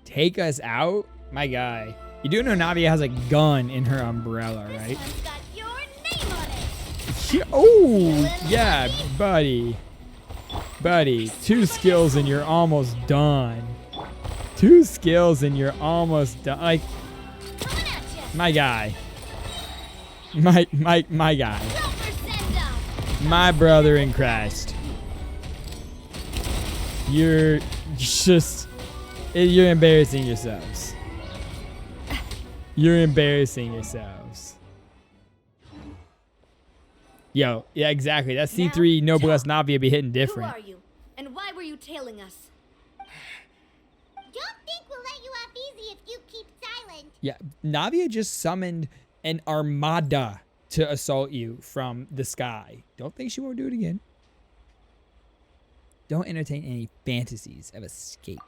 Take us out? My guy. You do know Navia has a gun in her umbrella, This right? one's got your name on it! Yeah, oh, yeah, buddy. Buddy, 2 skills and you're almost done. 2 skills and you're almost done. Like, Coming at ya! my guy. My guy. Roper send up! My brother in Christ. You're embarrassing yourselves. You're embarrassing yourselves. Yo, yeah, exactly. That C3 Noblesse Navia be hitting Who different. are you? And why were you tailing us? Don't think we'll let you off easy if you keep silent. Yeah, Navia just summoned an armada to assault you from the sky. Don't think she won't do it again. Don't entertain any fantasies of escape.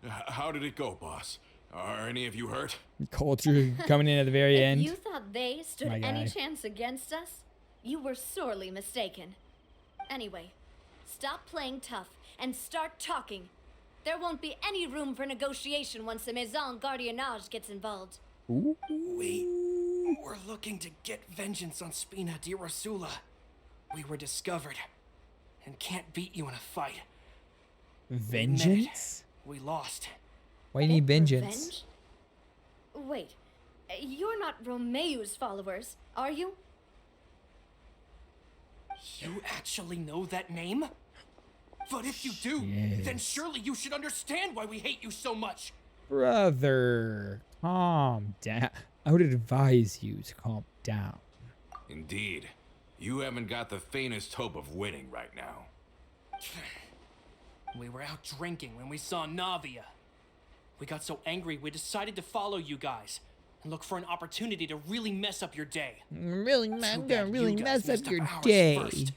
How did it go, boss? Are any of you hurt? Culture coming in at the very If end. you thought they stood My any guy. chance against us, you were sorely mistaken. Anyway, stop playing tough and start talking. There won't be any room for negotiation once the Maison Gardiennage gets involved. Ooh. We're looking to get vengeance on Spina di Rosula. We were discovered and can't beat you in a fight. Vengeance? We lost. Why do you need vengeance? Revenge? Wait, you're not Romeu's followers, are you? You actually know that name? But if you do, then Yes. surely you should understand why we hate you so much. Brother, calm down. I would advise you to calm down. Indeed. You haven't got the faintest hope of winning right now. We were out drinking when we saw Navia. We got so angry we decided to follow you guys and look for an opportunity to really mess up your day. Really, Too man, bad gonna really you guys mess up messed your ours day. first.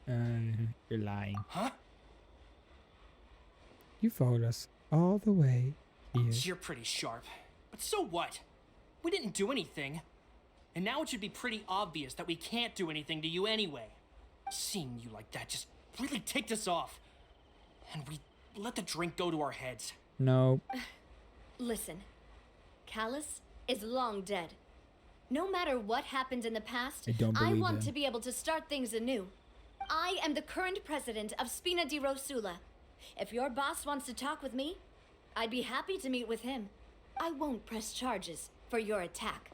You're lying. Huh? You followed us all the way here. You're pretty sharp. But so what? We didn't do anything. And now it should be pretty obvious that we can't do anything to you anyway. Seeing you like that just really ticked us off. And we let the drink go to our heads. No. Listen, Callus is long dead. No matter what happened in the past, I don't believe want him. to be able to start things anew. I am the current president of Spina di Rosula. If your boss wants to talk with me, I'd be happy to meet with him. I won't press charges for your attack.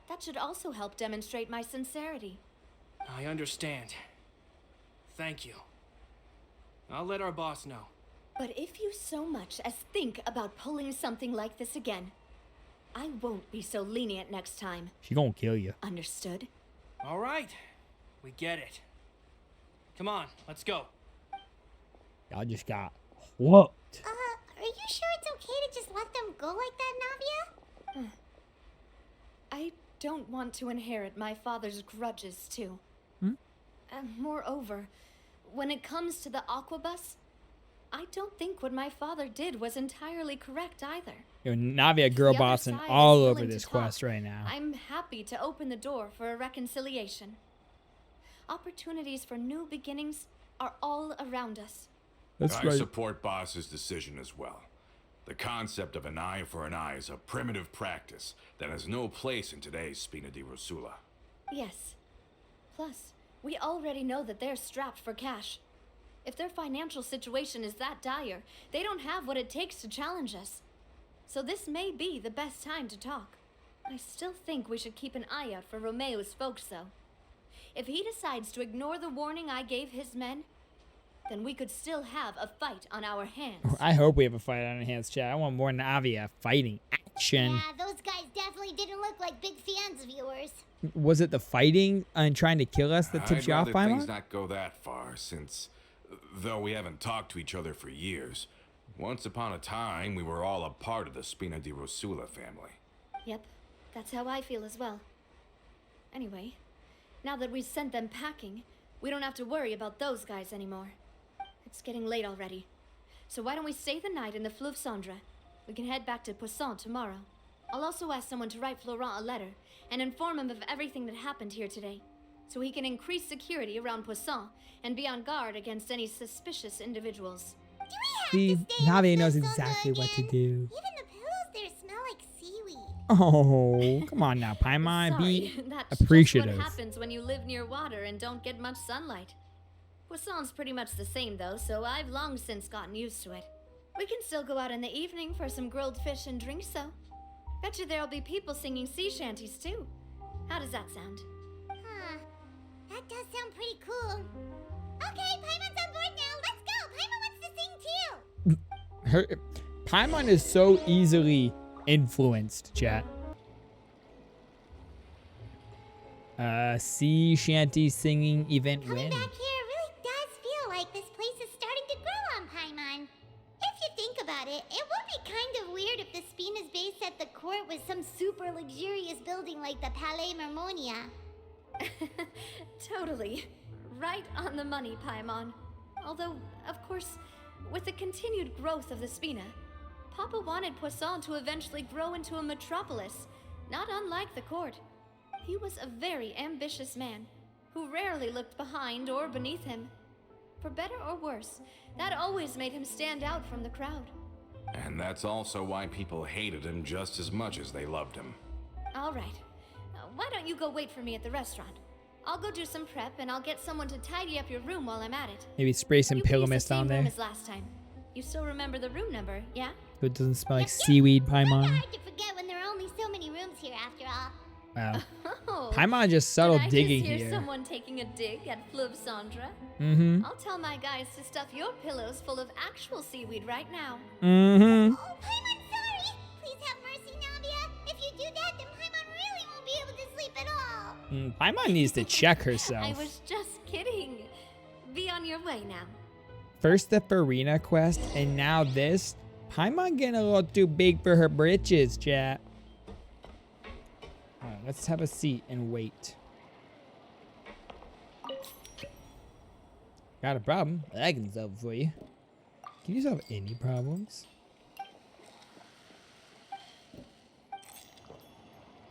That should also help demonstrate my sincerity. I understand. Thank you. I'll let our boss know. But if you so much as think about pulling something like this again, I won't be so lenient next time. She gonna kill you. Understood? All right. We get it. Come on, let's go. Y'all just got whooped. Are you sure it's okay to just let them go like that, Navia? I don't want to inherit my father's grudges, too. Moreover, when it comes to the Aquabus, I don't think what my father did was entirely correct either. Yo, Navia girl The other bossing side all is over willing to this talk. quest right now. I'm happy to open the door for a reconciliation. Opportunities for new beginnings are all around us. That's I right. support Boss's decision as well. The concept of an eye for an eye is a primitive practice that has no place in today's Spina di Rosula. Yes. Plus, we already know that they're strapped for cash. If their financial situation is that dire, they don't have what it takes to challenge us. So this may be the best time to talk. I still think we should keep an eye out for Romeo's folks, though. If he decides to ignore the warning I gave his men, then we could still have a fight on our hands. I hope we have a fight on our hands, chat. I want more Navia fighting action. Yeah, those guys definitely didn't look like big fans of yours. Was it the fighting and trying to kill us that tipped I'd you off, rather things Paimon? not go that far, since, though we haven't talked to each other for years, once upon a time we were all a part of the Spina di Rosula family. Yep, that's how I feel as well. Anyway, now that we've sent them packing, we don't have to worry about those guys anymore. It's getting late already. So why don't we stay the night in the Fleuve Cendre? We can head back to Poisson tomorrow. I'll also ask someone to write Florent a letter and inform him of everything that happened here today, so he can increase security around Poisson and be on guard against any suspicious individuals. Do we See, have to stay in Navia the knows Fleuve exactly Cendre what to again? do. Even the pillows there smell like seaweed. Oh, come on now, Paimon. Sorry, Be that's appreciative. just what happens when you live near water and don't get much sunlight. Poisson's pretty much the same though, so I've long since gotten used to it. We can still go out in the evening for some grilled fish and drinks though. Bet you there'll be people singing sea shanties too. How does that sound? Huh. That does sound pretty cool. Okay, Paimon's on board now. Let's go. Paimon wants to sing too. Paimon is so easily influenced, chat. Sea shanty singing event Coming win. back here really does feel like this place is starting to grow on Paimon. If you think about it, it would be kind of weird if the Spina's base at the court was some super luxurious building like the Palais Marmonia. Totally. Right on the money, Paimon. Although, of course, with the continued growth of the Spina, Papa wanted Poisson to eventually grow into a metropolis, not unlike the court. He was a very ambitious man, who rarely looked behind or beneath him. For better or worse, that always made him stand out from the crowd. And that's also why people hated him just as much as they loved him. All right. Why don't you go wait for me at the restaurant? I'll go do some prep, and I'll get someone to tidy up your room while I'm at it. Maybe spray some You can pillow use the mist same on room there as last time. You still remember the room number, yeah? so it doesn't smell like Yep, yep. seaweed, Kinda Paimon. hard to forget when there are only so many rooms here after all. Wow. Oh, Paimon just subtle did I digging just hear here. someone taking a dig at Fleuve Cendre? Mm-hmm. I'll tell my guys to stuff your pillows full of actual seaweed right now. Mm-hmm. Oh, Paimon, sorry! Please have mercy, Navia. If you do that, then Paimon really won't be able to sleep at all. Paimon needs to check I herself. was just kidding. Be way now. First the Furina quest, and now this. Paimon getting a little too big for her britches, chat. Alright, let's have a seat and wait. Got a problem? I can solve it for you. Can you solve any problems?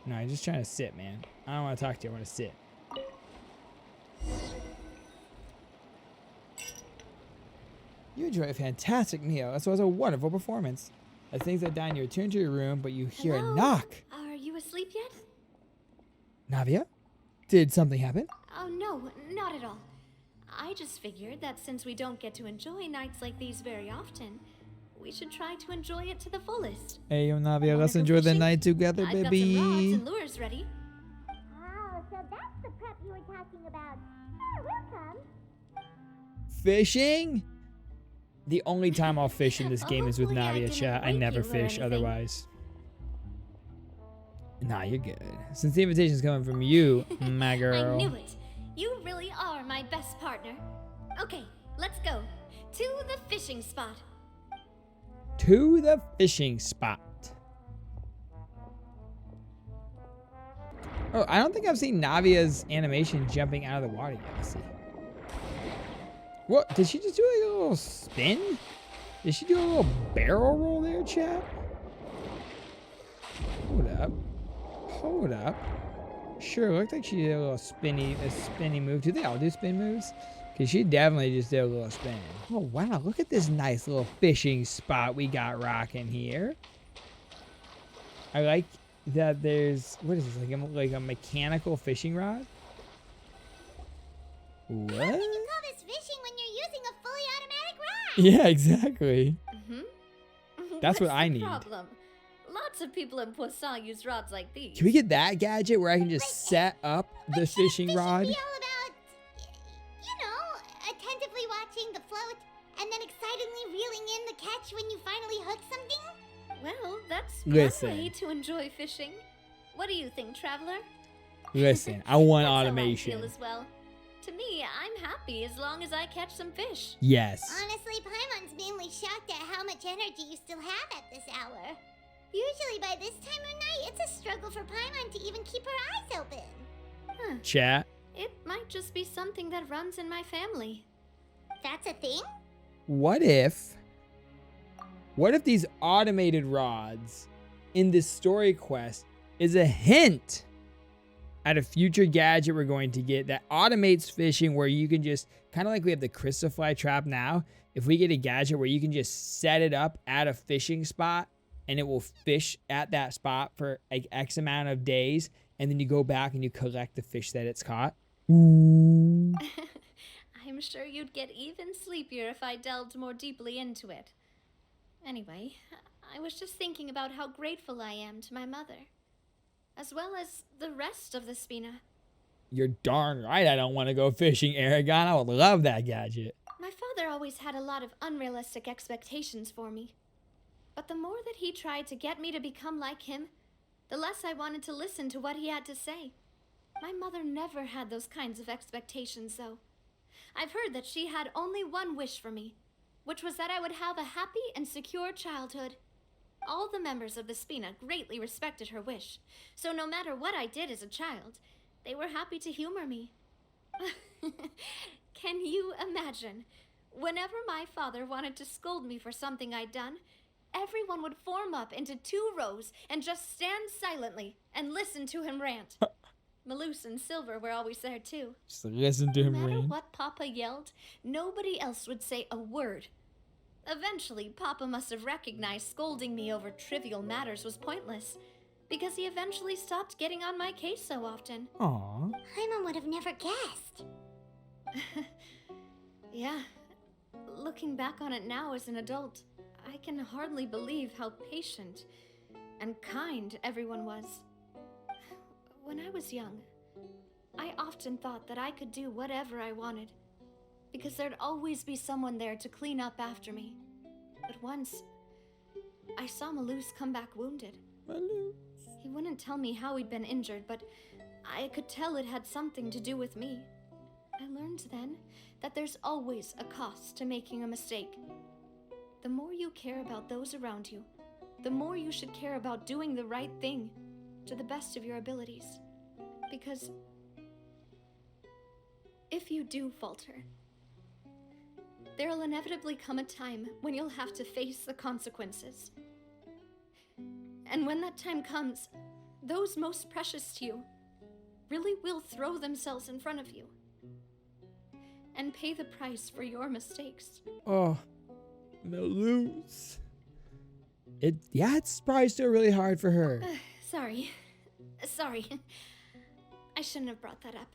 No, I'm just trying to sit, man. I don't want to talk to you. I want to sit. You enjoy a fantastic meal. This was a wonderful performance. As things are done, you return to your room, but you hear Hello? a knock. Are you asleep yet? Navia? Did something happen? Oh, no, not at all. I just figured that since we don't get to enjoy nights like these very often, we should try to enjoy it to the fullest. Hey, yo, Navia, Wanna let's go enjoy the fishing? night together, I've got some rods baby. and lures ready. Oh, so that's the prep you were talking about. Sure, we'll come. Fishing? The only time I'll fish in this game is with Hopefully I Navia, didn't chat. I wake never you or fish anything. otherwise. Nah, you're good. Since the invitation's coming from you, my girl. I knew it. You really are my best partner. Okay, let's go. To the fishing spot. To the fishing spot. Oh, I don't think I've seen Navia's animation jumping out of the water yet. Let's see. What? Did she just do like a little spin? Did she do a little barrel roll there, chat? Hold up. Hold up. Sure, looked like she did a little spinny move. Do they all do spin moves? Because she definitely just did a little spin. Oh, wow. Look at this nice little fishing spot we got rocking here. I like that there's... What is this? Like a mechanical fishing rod? What? How can you call this fishing when you're using a fully automatic rod? Yeah, exactly. Mm-hmm. That's what What's I the need. problem? Lots of people in Poisson use rods like these. Can we get that gadget where I can just set up the fishing Fishing rod? be all about, you know, attentively watching the float and then excitedly reeling in the catch when you finally hook something? Well, that's Listen. one way to enjoy fishing. What do you think, Traveler? Listen, I want That's how I automation. feel as well. To me, I'm happy as long as I catch some fish. Yes. Honestly, Paimon's mainly shocked at how much energy you still have at this hour. Usually by this time of night, it's a struggle for Paimon to even keep her eyes open. Huh. Chat. It might just be something that runs in my family. That's a thing? What if these automated rods in this story quest is a hint at a future gadget we're going to get that automates fishing, where you can just, kind of like we have the crystal fly trap now, if we get a gadget where you can just set it up at a fishing spot and it will fish at that spot for like X amount of days, and then you go back and you collect the fish that it's caught. Ooh. I'm sure you'd get even sleepier if I delved more deeply into it. Anyway, I was just thinking about how grateful I am to my mother, as well as the rest of the Spina. You're darn right I don't want to go fishing, Aragon. I would love that gadget. My father always had a lot of unrealistic expectations for me. But the more that he tried to get me to become like him, the less I wanted to listen to what he had to say. My mother never had those kinds of expectations, though. I've heard that she had only one wish for me, which was that I would have a happy and secure childhood. All the members of the Spina greatly respected her wish, so no matter what I did as a child, they were happy to humor me. Can you imagine? Whenever my father wanted to scold me for something I'd done, everyone would form up into 2 rows and just stand silently and listen to him rant. Malus and Silver were always there too. Just listen to No him matter rant. what Papa yelled, nobody else would say a word. Eventually, Papa must have recognized scolding me over trivial matters was pointless, because he eventually stopped getting on my case so often. Aww. Paimon would have never guessed. Yeah, looking back on it now as an adult, I can hardly believe how patient and kind everyone was. When I was young, I often thought that I could do whatever I wanted, because there'd always be someone there to clean up after me. But once, I saw Malus come back wounded. He wouldn't tell me how he'd been injured, but I could tell it had something to do with me. I learned then that there's always a cost to making a mistake. The more you care about those around you, the more you should care about doing the right thing to the best of your abilities. Because if you do falter, there'll inevitably come a time when you'll have to face the consequences. And when that time comes, those most precious to you really will throw themselves in front of you and pay the price for your mistakes. Oh, Malnoxx. It's probably still really hard for her. Sorry. I shouldn't have brought that up.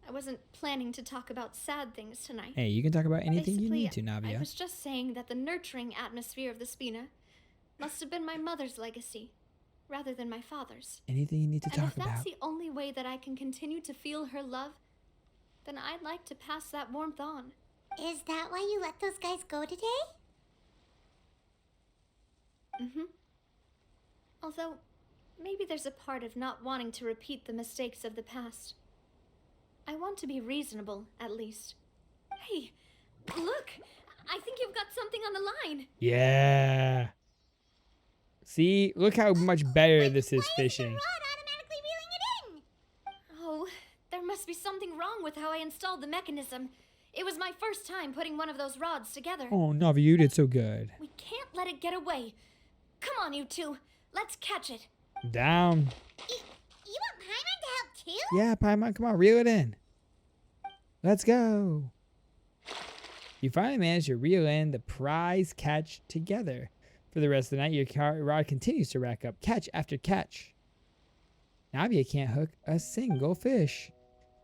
I wasn't planning to talk about sad things tonight. Hey, you can talk about anything you Basically, need to, Navia. I was just saying that the nurturing atmosphere of the Spina must have been my mother's legacy, rather than my father's. Anything you need to And talk if that's about. the only way that I can continue to feel her love, then I'd like to pass that warmth on. Is that why you let those guys go today? Mm-hmm. Although, maybe there's a part of not wanting to repeat the mistakes of the past. I want to be reasonable, at least. Hey, look! I think you've got something on the line! Yeah. See, look how much better this is fishing. Rod automatically reeling it in. Oh, there must be something wrong with how I installed the mechanism. It was my first time putting one of those rods together. Oh, Navia, you did so good. We can't let it get away. Come on, you two. Let's catch it. Down. You want Paimon to help too? Yeah, Paimon, come on, reel it in. Let's go. You finally managed to reel in the prize catch together. For the rest of the night, your rod continues to rack up catch after catch. Navia can't hook a single fish.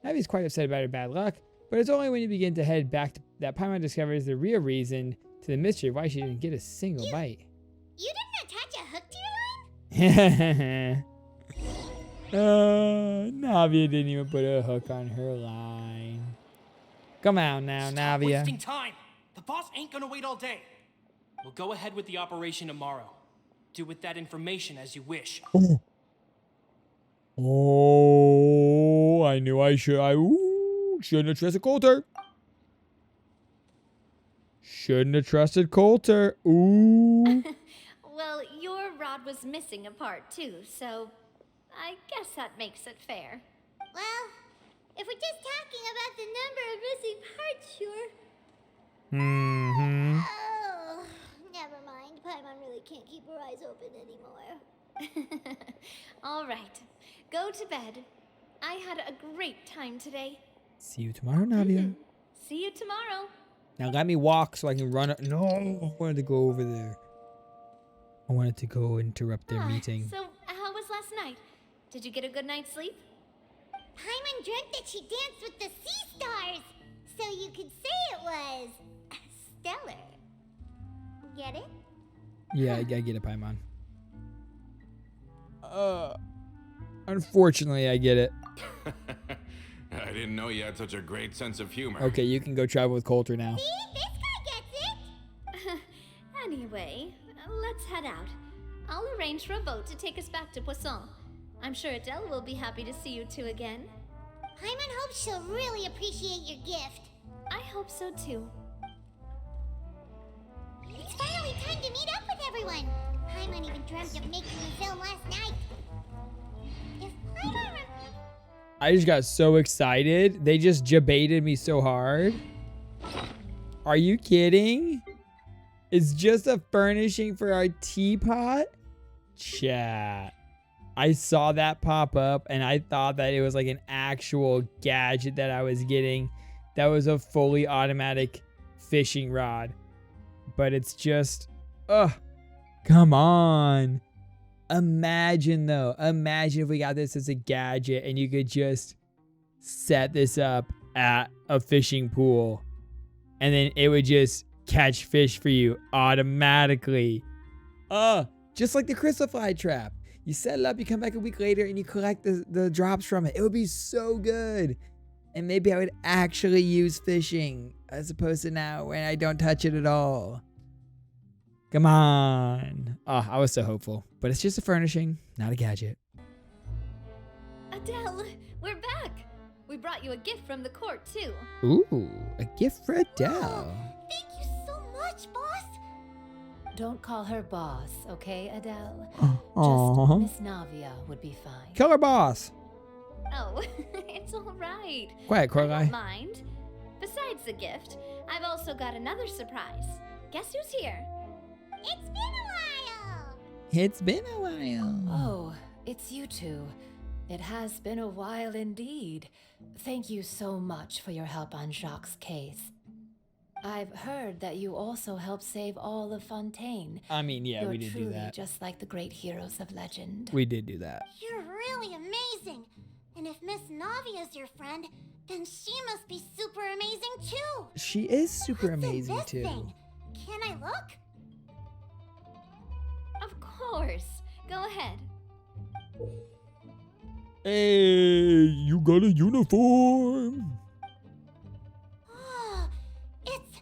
Navia's quite upset about her bad luck, but it's only when you begin to head back that Paimon discovers the real reason to the mystery of why she didn't get a single bite. You didn't attach a hook to your line? Navia didn't even put a hook on her line. Come on now, Stop Navia. wasting time. The boss ain't gonna wait all day. We'll go ahead with the operation tomorrow. Do with that information as you wish. Oh, I knew I shouldn't have trusted Coulter. Shouldn't have trusted Coulter. Ooh. Well, your rod was missing a part too, so I guess that makes it fair. Well, if we're just talking about the number of missing parts, sure. Mm-hmm. Oh, never mind. Paimon really can't keep her eyes open anymore. All right, go to bed. I had a great time today. See you tomorrow, Navia. See you tomorrow. Now let me walk so I can run. No, I wanted to go over there. I wanted to go interrupt their meeting. So, how was last night? Did you get a good night's sleep? Paimon dreamt that she danced with the sea stars, so you could say it was stellar. Get it? Yeah, I get it, Paimon. Unfortunately, I get it. I didn't know you had such a great sense of humor. Okay, you can go travel with Coulter now. See, this guy gets it. Anyway, let's head out. I'll arrange for a boat to take us back to Poisson. I'm sure Adele will be happy to see you two again. Paimon hopes she'll really appreciate your gift. I hope so too. It's finally time to meet up with everyone. Paimon even dreamt of making the film last night. If Paimon... I just got so excited. They just jebaited me so hard. Are you kidding? It's just a furnishing for our teapot? Chat. I saw that pop up and I thought that it was like an actual gadget that I was getting. That was a fully automatic fishing rod. But it's just, come on. Imagine though, imagine if we got this as a gadget and you could just set this up at a fishing pool and then it would just catch fish for you automatically. Just like the crystal fly trap. You set it up, you come back a week later and you collect the drops from it. It would be so good. And maybe I would actually use fishing as opposed to now when I don't touch it at all. Come on. Oh, I was so hopeful. But it's just a furnishing, not a gadget. Adele, we're back. We brought you a gift from the court, too. Ooh, a gift for Adele. Thank you so much, boss. Don't call her boss, okay, Adele? Aw. Just Miss Navia would be fine. Killer boss. Oh, it's all right. Quiet, I Coralie. don't mind. Besides the gift, I've also got another surprise. Guess who's here? It's been a while. It's been a while. Oh, it's you two. It has been a while indeed. Thank you so much for your help on Jacques' case. I've heard that you also helped save all of Fontaine. I mean, yeah, You're we did do truly that. just like the great heroes of legend. We did do that. You're really amazing. And if Miss Navia's your friend, then she must be super amazing too. She is super What's in amazing this too. thing? Can I look? Of course. Go ahead. Hey, you got a uniform. Oh, it's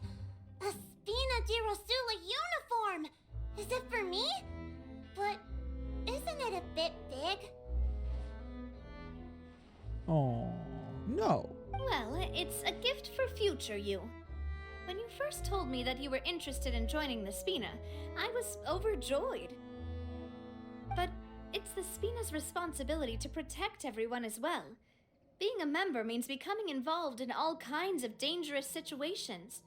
a Spina di Rosula uniform. Is it for me? But isn't it a bit big? Oh, no. Well, it's a gift for future you. When you first told me that you were interested in joining the Spina, I was overjoyed. But it's the Spina's responsibility to protect everyone as well. Being a member means becoming involved in all kinds of dangerous situations.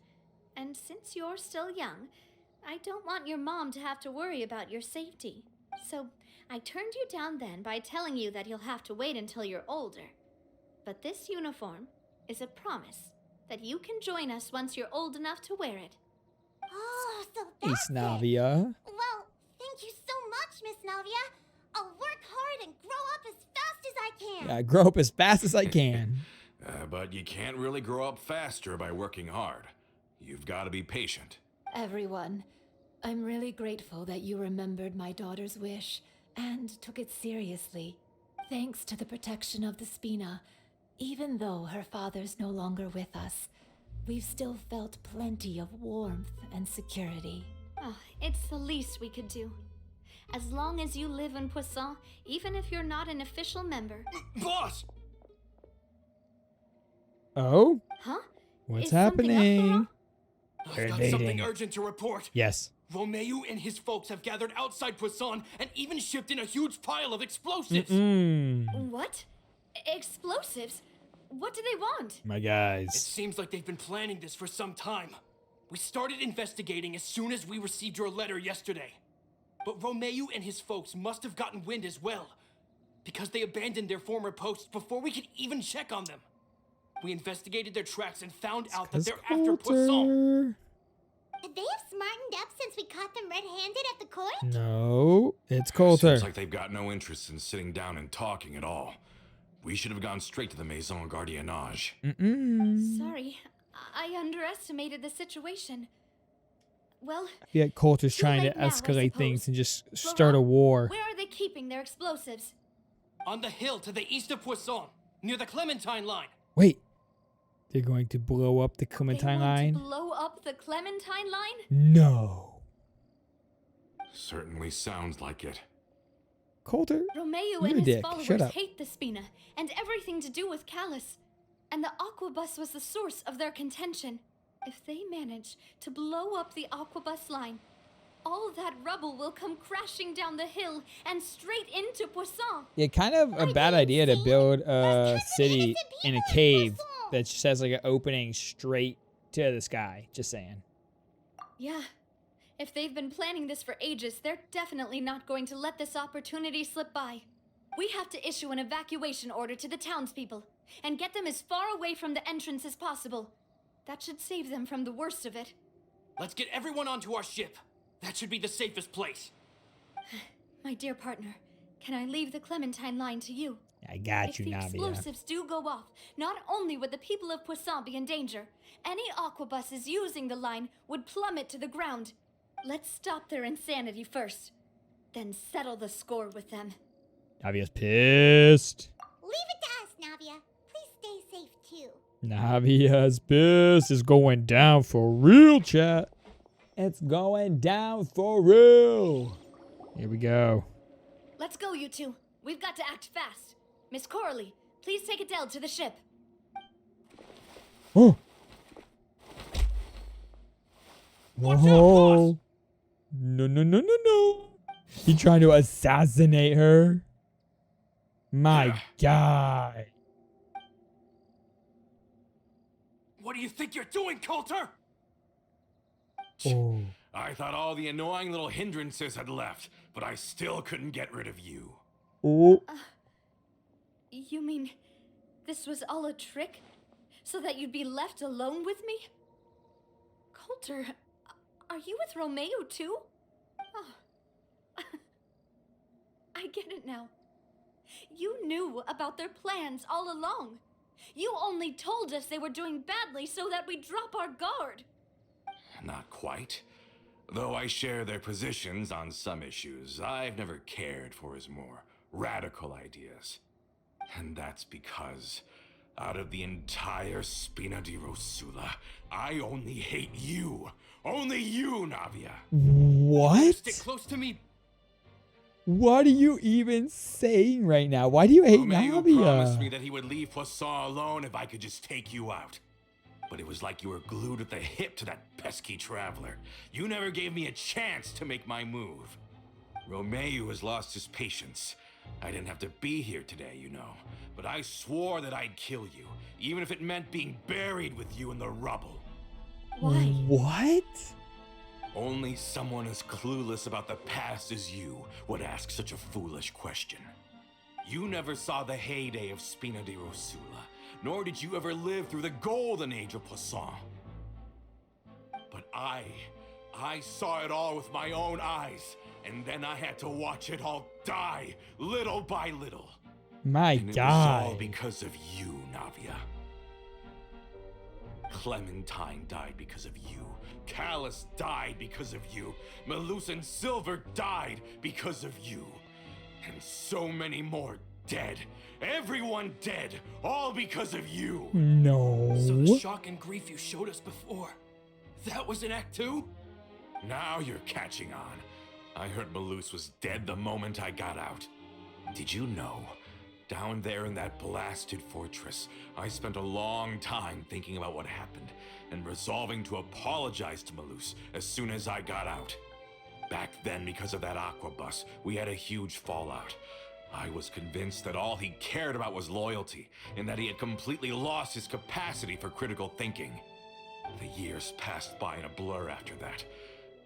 And since you're still young, I don't want your mom to have to worry about your safety. So I turned you down then by telling you that you'll have to wait until you're older. But this uniform is a promise that you can join us once you're old enough to wear it. Oh, so Hey, that's it. Navia. Well, thank you so much, Miss Navia. I'll work hard and grow up as fast as I can. Yeah, I grow up as fast as I can. But you can't really grow up faster by working hard. You've got to be patient. Everyone, I'm really grateful that you remembered my daughter's wish and took it seriously. Thanks to the protection of the Spina, even though her father's no longer with us, we've still felt plenty of warmth and security. Oh, it's the least we could do. As long as you live in Poisson, even if you're not an official member. Boss! Oh? Huh? What's Is something up, happening? Laurent? They're I've got dating. something urgent to report. Yes. Romeo and his folks have gathered outside Poisson and even shipped in a huge pile of explosives. What? Explosives? What do they want? My It guys. seems like they've been planning this for some time. We started investigating as soon as we received your letter yesterday. But Romeo and his folks must have gotten wind as well, because they abandoned their former posts before we could even check on them. We investigated their tracks and found out that they're after Poisson. They have smartened up since we caught them red-handed at the court? No, it's Coulter. Seems like they've got no interest in sitting down and talking at all. We should have gone straight to the Maison Gardiennage. Sorry, I underestimated the situation. Well, Yeah, Coulter's Too trying to late now, I escalate things suppose. and just start a war. where are they keeping their explosives? On the hill to the east of Poisson, near the Clementine line. Wait, they're going to blow up the They Clementine want line? to blow up the Clementine line? No. Certainly sounds like it. Coulter? Romeo You're and a his dick. followers Shut up. hate the Spina and everything to do with Callus. And the Aquabus was the source of their contention. If they manage to blow up the Aquabus line, all that rubble will come crashing down the hill and straight into Poisson. Yeah, kind of a bad you idea to insane? build There's a tons of city innocent in a people in cave Poisson. that just has like an opening straight to the sky. Just saying. Yeah. If they've been planning this for ages, they're definitely not going to let this opportunity slip by. We have to issue an evacuation order to the townspeople and get them as far away from the entrance as possible. That should save them from the worst of it. Let's get everyone onto our ship. That should be the safest place. My dear partner, can I leave the Clementine line to you? I got If you, the Navia. explosives do go off, not only would the people of Poisson be in danger, any aquabuses using the line would plummet to the ground. Let's stop their insanity first, then settle the score with them. Navia's pissed. Leave it to us, Navia. Please stay safe, too. Navia's pissed. It's going down for real, chat. It's going down for real. Here we go. Let's go, you two. We've got to act fast. Miss Coralie, please take Adele to the ship. Oh. Watch out, Whoa. boss! No, no, no, no, no. He trying to assassinate her? My God. What do you think you're doing, Coulter? Oh. I thought all the annoying little hindrances had left, but I still couldn't get rid of you. Oh. You mean this was all a trick? So that you'd be left alone with me? Coulter, are you with Romeo too? Oh. I get it now. You knew about their plans all along. You only told us they were doing badly so that we'd drop our guard. Not quite. Though I share their positions on some issues, I've never cared for his more radical ideas. And that's because, out of the entire Spina di Rosula, I only hate you. Only you, Navia. What? Stick close to me. What are you even saying right now? Why do you hate Romeo promised me Navia? that he would leave Poisson alone if I could just take you out. But it was like you were glued at the hip to that pesky traveler. You never gave me a chance to make my move. Romeo has lost his patience. I didn't have to be here today, you know. But I swore that I'd kill you, even if it meant being buried with you in the rubble. Why? What? Only someone as clueless about the past as you would ask such a foolish question. You never saw the heyday of Spina di Rosula, nor did you ever live through the golden age of Poisson. But I saw it all with my own eyes, and then I had to watch it all die, little by little. My And it was all God. because of you, Navia. Clementine died because of you. Callus died because of you. Malus and Silver died because of you. And so many more dead. Everyone dead, all because of you. No. So the shock and grief you showed us before, that was in Act 2? Now you're catching on. I heard Malus was dead the moment I got out. Did you know? Down there in that blasted fortress, I spent a long time thinking about what happened and resolving to apologize to Malus as soon as I got out. Back then, because of that aquabus, we had a huge fallout. I was convinced that all he cared about was loyalty, and that he had completely lost his capacity for critical thinking. The years passed by in a blur after that.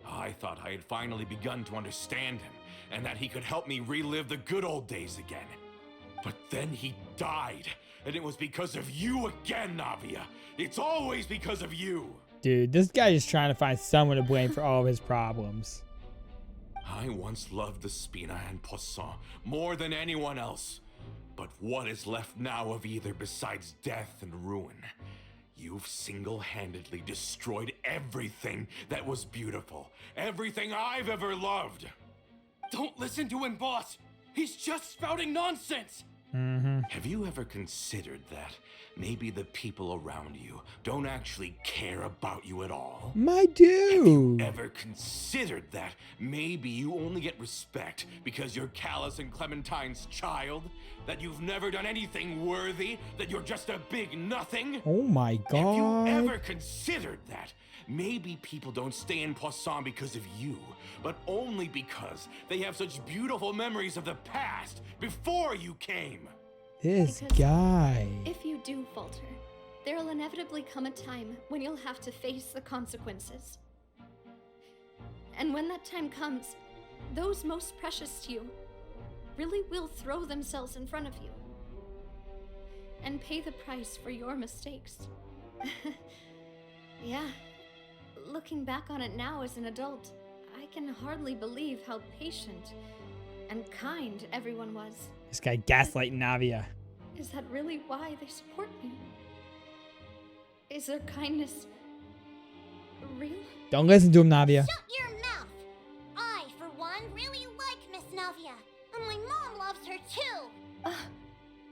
I thought I had finally begun to understand him, and that he could help me relive the good old days again. But then he died, and it was because of you again, Navia. It's always because of you. Dude, this guy is trying to find someone to blame for all of his problems. I once loved the Spina and Poisson more than anyone else. But what is left now of either besides death and ruin? You've single-handedly destroyed everything that was beautiful. Everything I've ever loved. Don't listen to him, boss. He's just spouting nonsense. Have you ever considered that maybe the people around you don't actually care about you at all? My dude. Ever considered that maybe you only get respect because you're Callus and Clementine's child? That you've never done anything worthy? That you're just a big nothing? Oh my Have you God. ever considered that? Maybe people don't stay in Poisson because of you, but only because they have such beautiful memories of the past before you came. This Because guy. If you do falter, there'll inevitably come a time when you'll have to face the consequences. And when that time comes, those most precious to you really will throw themselves in front of you and pay the price for your mistakes. Yeah, looking back on it now as an adult, I can hardly believe how patient and kind everyone was. This guy gaslighting Navia. Is that really why they support me? Is their kindness real? Don't listen to him, Navia. Shut your mouth! I, for one, really like Miss Navia. And my mom loves her too.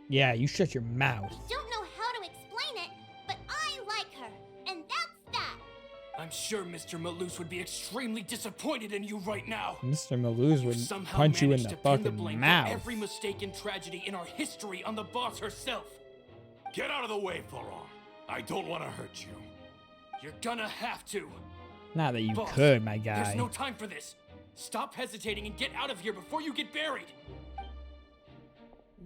Yeah, you shut your mouth. I don't know how to explain it, but I like her. And that's that. I'm sure Mr. Malus would be extremely disappointed in you right now. Mr. Maluz You would somehow punch you in managed the to pin the fucking blame mouth. for every mistake and tragedy in our history on the boss herself. Get out of the way, Florent. I don't want to hurt you. You're gonna have to. Not that you Boss, could, my There's guy. no time for this. Stop hesitating and get out of here before you get buried.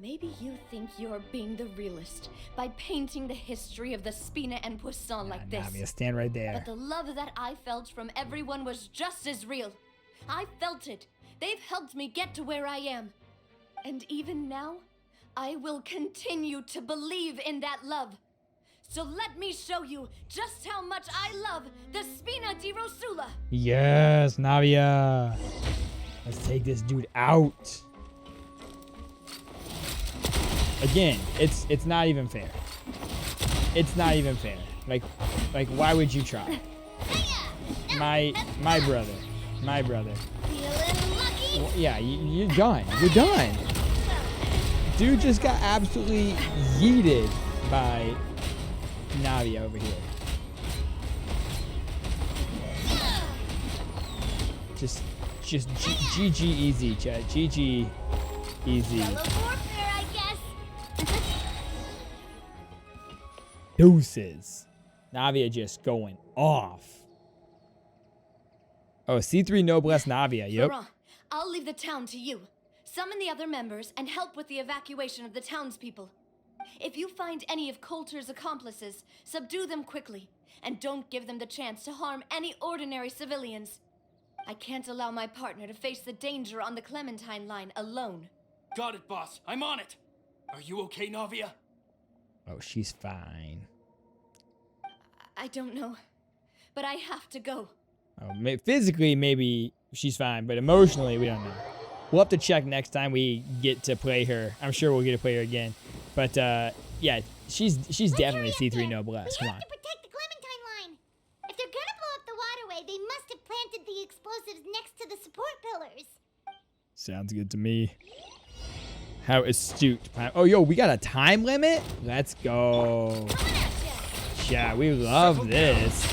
Maybe you think you're being the realist by painting the history of the Spina and Poisson like this. Navia, stand right there. But the love that I felt from everyone was just as real. I felt it. They've helped me get to where I am. And even now, I will continue to believe in that love. So let me show you just how much I love the Spina di Rosula. Yes, Navia. Let's take this dude out. Again, it's not even fair. It's not even fair. Like why would you try? My brother. Feeling lucky? Well, yeah, you're done. You're done. Dude just got absolutely yeeted by Navia over here. Just GG easy, chat. GG easy. Fellow warfare, I guess. Deuces. Navia just going off. Oh, C3 Noblesse Navia. Yep. Laurent, I'll leave the town to you. Summon the other members and help with the evacuation of the townspeople. If you find any of Coulter's accomplices, subdue them quickly, and don't give them the chance to harm any ordinary civilians. I can't allow my partner to face the danger on the Clementine line alone. Got it, boss. I'm on it. Are you okay, Navia? Oh, she's fine. I don't know, but I have to go. Oh, physically, maybe she's fine, but emotionally, we don't know. We'll have to check next time we get to play her. I'm sure we'll get to play her again. But, yeah, she's definitely C3 Noblesse. We Come have on. to protect the Clementine line. If they're gonna blow up the waterway, they must have planted the explosives next to the support pillars. Sounds good to me. How astute. Oh, yo, we got a time limit? Let's go. Yeah, we love this.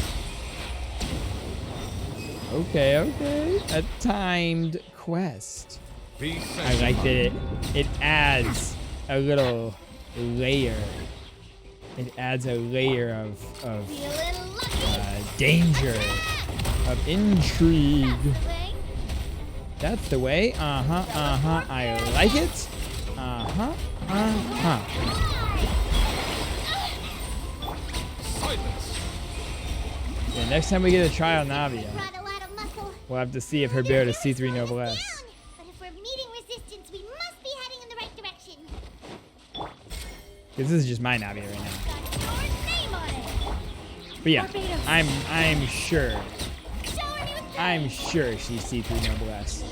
Okay. A timed quest. I like that it adds a little layer. It adds a layer of Feeling lucky. danger, of intrigue. Way. That's the way. I like it. Yeah, next time we get a try on Navia, Brought a lot of muscle. we'll have to see if her build is C3 Noblesse. But if we're meeting resistance, we must be heading in the right direction. Because this is just my Navia right now. Got your name on it. But yeah, Barbados. I'm sure. Showing me with I'm sure she's C3 Noblesse.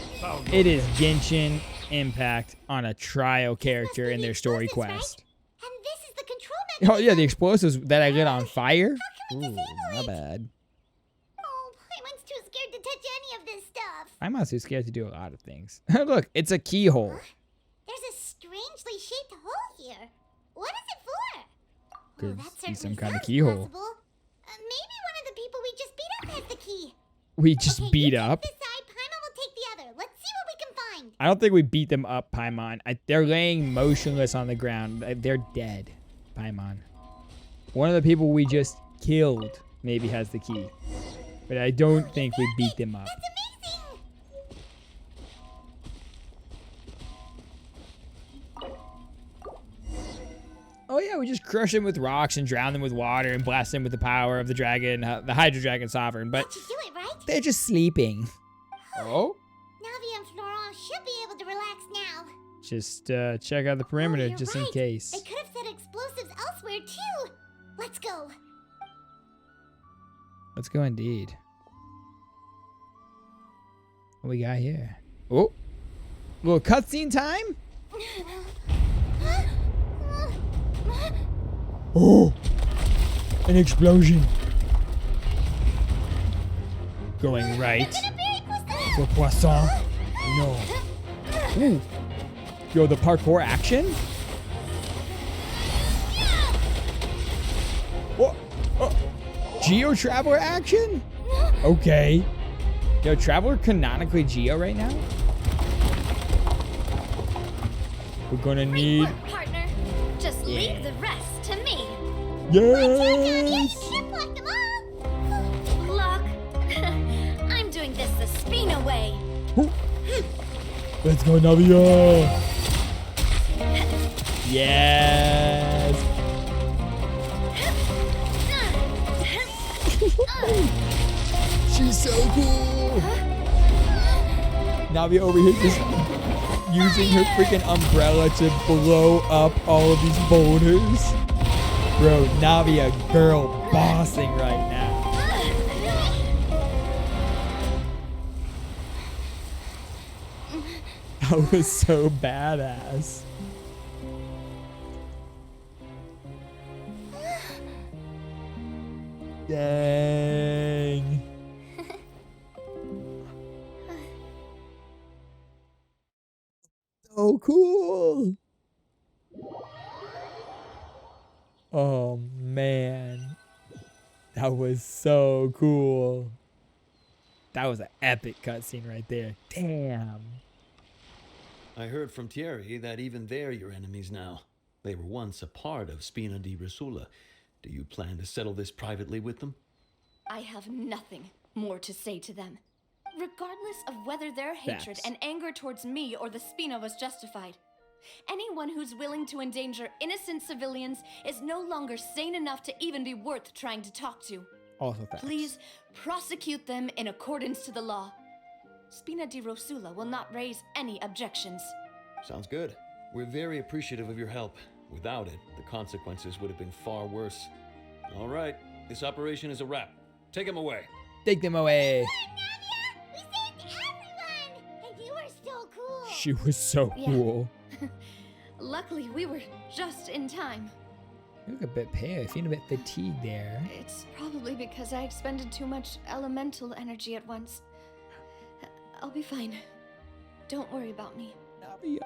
It is Genshin Impact on a trial character in their story quest. And this is the control Oh mechanism. yeah, the explosives that I lit on fire? How can we Ooh, disable not it? bad. Oh, Paimon's too scared to touch any of this stuff. I'm not too scared to do a lot of things. Look, it's a keyhole. There's a strangely shaped hole here. What is it for? Could that be certainly some kind of sounds keyhole. possible. Maybe one of the people we just beat up has the key. We just Okay, beat you up. Take this side, Paimon will take the other. Let's see what we can find. I don't think we beat them up, Paimon. They're laying motionless on the ground. They're dead, Paimon. One of the people we just killed maybe has the key. But I don't think we beat them up. That's amazing. Oh yeah, we just crush them with rocks and drown them with water and blast them with the power of the dragon, the Hydro Dragon Sovereign. But Did you do it right? they're just sleeping. Oh? Navi and Florent should be able to relax now. Just check out the perimeter Oh, you're just in right. case. They could have set explosives elsewhere too. Let's go. Let's go indeed. What we got here? Oh, little cutscene time. Oh, an explosion. Going right for Poisson. No. Ooh. Yo, the parkour action. What? Geo Traveler action? Okay. Yo, Traveler canonically Geo right now? We're gonna need... Work, partner. Just Yeah. leave the rest to me. Yes! Ship block them all! Look, I'm doing this the Spina way. Let's go, Navia! Yes! She's so cool! Navia over here just using her freaking umbrella to blow up all of these boulders. Bro, Navia girl bossing right now. That was so badass. Dang. So cool. Oh man. That was so cool. That was an epic cutscene right there. Damn. I heard from Thierry that even they're your enemies now. They were once a part of Spina di Rosula. Do you plan to settle this privately with them? I have nothing more to say to them. Regardless of whether their hatred Facts. and anger towards me or the Spina was justified, anyone who's willing to endanger innocent civilians is no longer sane enough to even be worth trying to talk to. Also facts. Please prosecute them in accordance to the law. Spina di Rosula will not raise any objections. Sounds good. We're very appreciative of your help. Without it, the consequences would have been far worse. All right, this operation is a wrap. Take him away. Take them away. Navia! We saved everyone! And you were so cool! She was so Yeah. cool. Luckily, we were just in time. You look a bit pale. You seem a bit fatigued there. It's probably because I expended too much elemental energy at once. I'll be fine. Don't worry about me. Navia.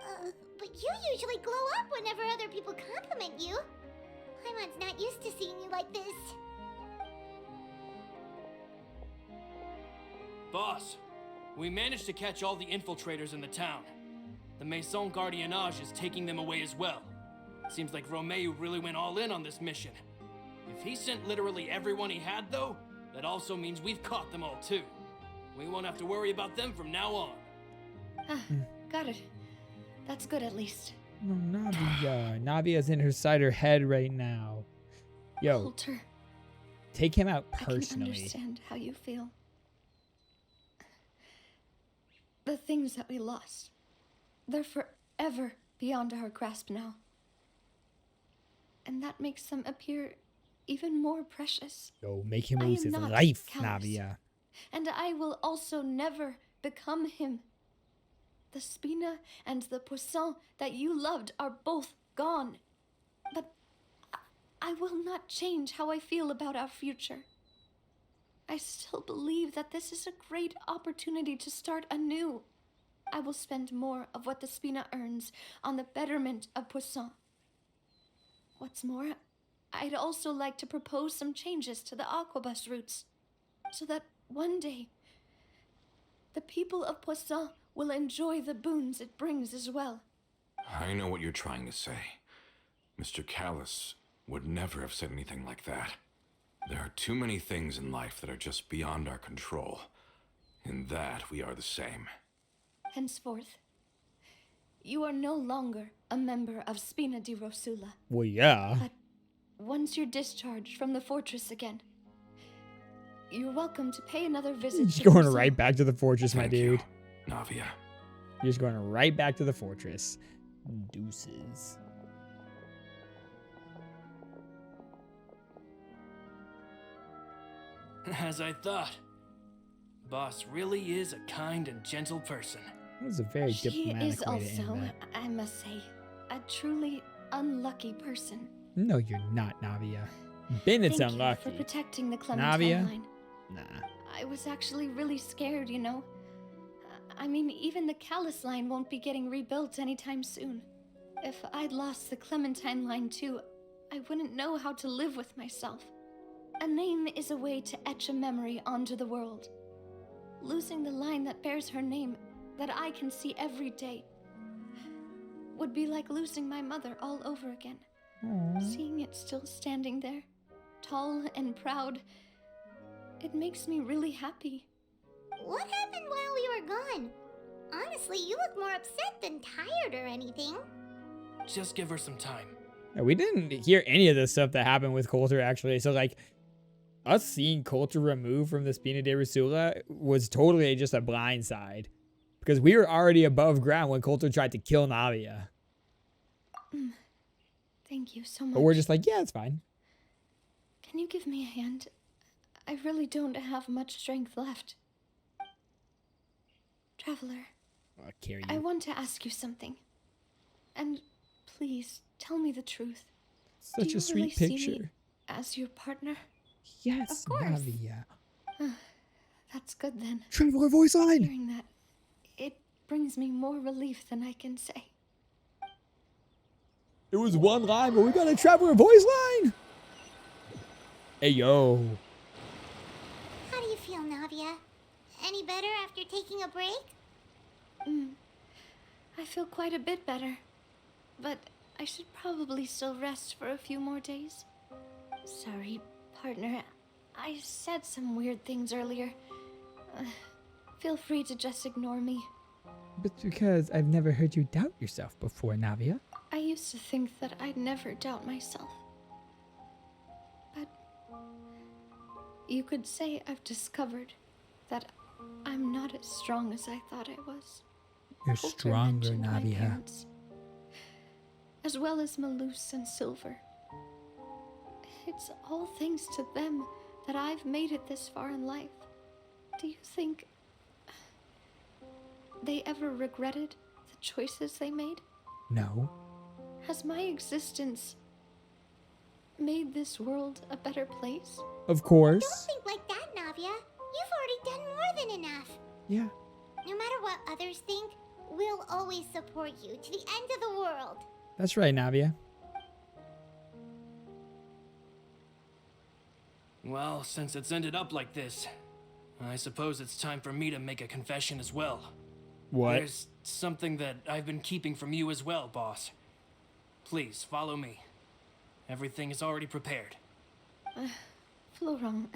But you usually glow up whenever other people compliment you. Paimon's not used to seeing you like this. Boss, we managed to catch all the infiltrators in the town. The Maison Gardiennage is taking them away as well. Seems like Romeo really went all in on this mission. If he sent literally everyone he had, though, that also means we've caught them all too. We won't have to worry about them from now on. Got it. That's good at least. No, Navia. Navia's in her head right now. Yo, Walter, take him out I can personally. understand how you feel. The things that we lost, they're forever beyond our grasp now. And that makes them appear even more precious. Yo, make him I lose am his not life, callous. Navia. And I will also never become him. The Spina and the Poisson that you loved are both gone. But I will not change how I feel about our future. I still believe that this is a great opportunity to start anew. I will spend more of what the Spina earns on the betterment of Poisson. What's more, I'd also like to propose some changes to the Aquabus routes, so that one day, the people of Poisson will enjoy the boons it brings as well. I know what you're trying to say. Mr. Callus would never have said anything like that. There are too many things in life that are just beyond our control. In that, we are the same. Henceforth, you are no longer a member of Spina di Rosula. Well, yeah. But once you're discharged from the fortress again, you're welcome to pay another visit Just to going Poisson. right back to the fortress, my Thank dude. you, Navia. You're just going right back to the fortress. Deuces. As I thought. Boss really is a kind and gentle person. That was a very She diplomatic is way to also, end that. I must say, a truly unlucky person. No, you're not, Navia. Bennett's Thank unlucky. you for protecting the Clementine Navia? line. Nah. I was actually really scared, you know. I mean, even the Callus line won't be getting rebuilt anytime soon. If I'd lost the Clementine line too, I wouldn't know how to live with myself. A name is a way to etch a memory onto the world. Losing the line that bears her name, that I can see every day, would be like losing my mother all over again. Seeing it still standing there, tall and proud, it makes me really happy. What happened while we were gone? Honestly, you look more upset than tired or anything. Just give her some time. Yeah, we didn't hear any of the stuff that happened with Coulter, actually. So, like, us seeing Coulter removed from the Spina de Rusula was totally just a blindside. Because we were already above ground when Coulter tried to kill Navia. Thank you so much. But we're just like, yeah, it's fine. Can you give me a hand? I really don't have much strength left. Traveler, I'll carry I you. want to ask you something. And please, tell me the truth. Such Do a you sweet really see me picture. as your partner? Yes, Of course. Navia. That's good then. Traveler voice line. Hearing that, it brings me more relief than I can say. It was one line, but we got a Traveler voice line. Hey, yo. How do you feel, Navia? Any better after taking a break? I feel quite a bit better. But I should probably still rest for a few more days. Sorry, partner. I said some weird things earlier. Feel free to just ignore me. But because I've never heard you doubt yourself before, Navia. I used to think that I'd never doubt myself. But you could say I've discovered that I'm not as strong as I thought I was. You're Coulter stronger, mentioned my Navia. parents, as well as Malnoxx and Silver. It's all thanks to them that I've made it this far in life. Do you think they ever regretted the choices they made? No. Has my existence made this world a better place? Of course. Don't think like that, Navia. You've already done more than enough. Yeah. No matter what others think, we'll always support you to the end of the world. That's right, Navia. Well, since it's ended up like this, I suppose it's time for me to make a confession as well. What? There's something that I've been keeping from you as well, boss. Please, follow me. Everything is already prepared. Florent,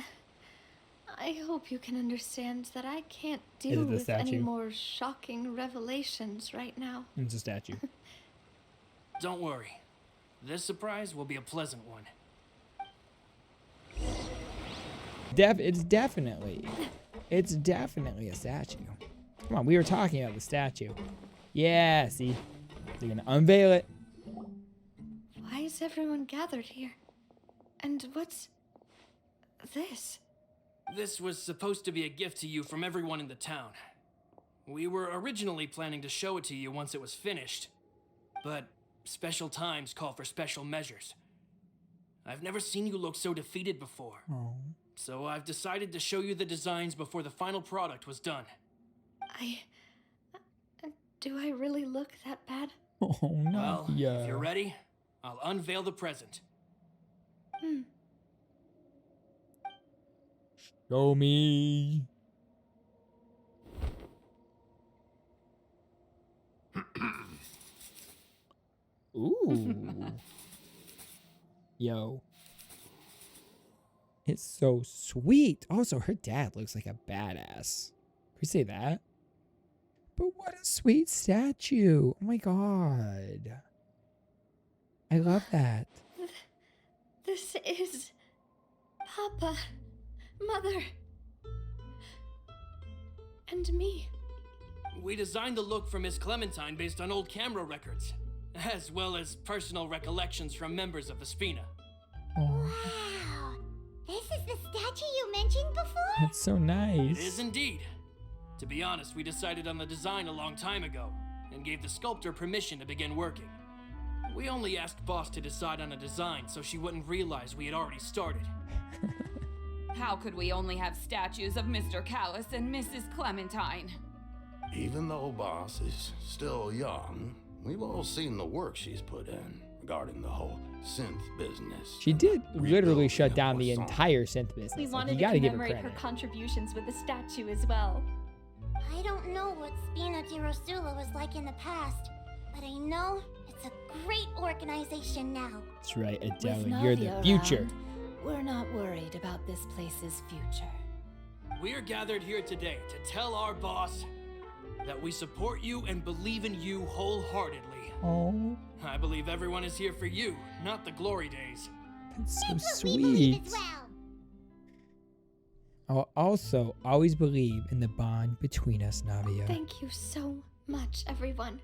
I hope you can understand that I can't Is deal it the with any statue? more shocking revelations right now. It's a statue. Don't worry. This surprise will be a pleasant one. It's definitely a statue. Come on, we were talking about the statue. Yeah, see? They're gonna unveil it. Why is everyone gathered here? And what's this? This was supposed to be a gift to you from everyone in the town. We were originally planning to show it to you once it was finished, but special times call for special measures. I've never seen you look so defeated before. Oh. So I've decided to show you the designs before the final product was done. Do I really look that bad? Oh no. Well, Yeah. if you're ready, I'll unveil the present. Show me. Ooh. Yo. It's so sweet. Also, her dad looks like a badass. Can we say that? But what a sweet statue. Oh my god. I love that. This is Papa, Mother, and me. We designed the look for Miss Clementine based on old camera records, as well as personal recollections from members of the Spina. Oh, Wow. This is the statue you mentioned before? that's so nice. It is indeed. To be honest, we decided on the design a long time ago, and gave the sculptor permission to begin working. We only asked Boss to decide on a design so she wouldn't realize we had already started. How could we only have statues of Mr. Callus and Mrs. Clementine? Even though Boss is still young, we've all seen the work she's put in regarding the whole synth business. She did literally Rebuilding shut of down the Poisson. entire synth business. We Like, wanted you to gotta give her commemorate her credit. contributions with a statue as well. I don't know what Spina di Rosula was like in the past, but I know It's a great organization now. That's right, With Adela. You're the Navia future. around, we're not worried about this place's future. We are gathered here today to tell our boss that we support you and believe in you wholeheartedly. Oh, I believe everyone is here for you, not the glory days. that's so That's what we believe sweet. as well. I'll also always believe in the bond between us, Navia. Thank you so much, everyone.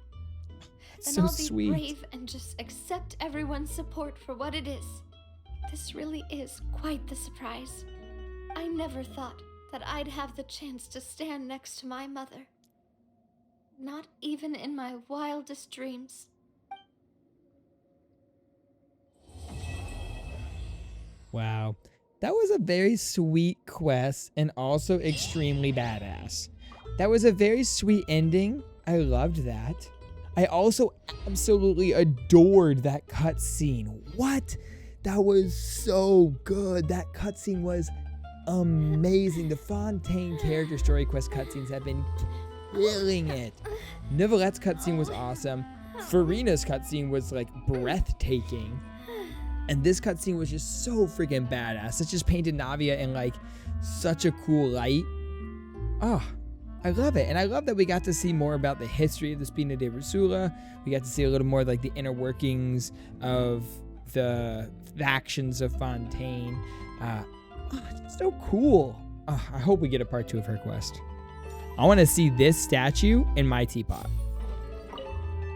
That's And so I'll be sweet. brave and just accept everyone's support for what it is. This really is quite the surprise. I never thought that I'd have the chance to stand next to my mother. Not even in my wildest dreams. Wow. That was a very sweet quest and also extremely badass. That was a very sweet ending. I loved that. I also absolutely adored that cutscene. What? That was so good. That cutscene was amazing. The Fontaine character story quest cutscenes have been killing it. Nivelette's cutscene was awesome. Furina's cutscene was like breathtaking. And this cutscene was just so freaking badass. It just painted Navia in like such a cool light. Oh, I love it. And I love that we got to see more about the history of the Spina di Rusula. We got to see a little more like the inner workings of the factions of Fontaine. It's so cool. I hope we get a part 2 of her quest. I want to see this statue in my teapot.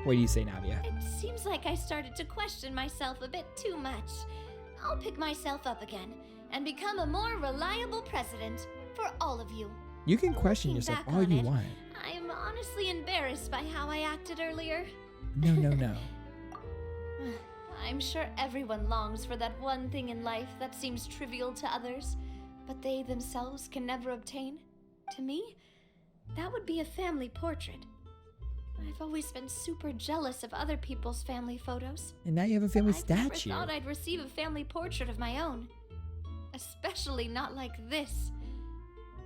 What do you say, Navia? It seems like I started to question myself a bit too much. I'll pick myself up again and become a more reliable president for all of you. You can question Looking yourself back all on you it, want. I'm honestly embarrassed by how I acted earlier. No. I'm sure everyone longs for that one thing in life that seems trivial to others, but they themselves can never obtain. To me, that would be a family portrait. I've always been super jealous of other people's family photos. And now you have a family I've statue. never thought I'd receive a family portrait of my own. Especially not like this.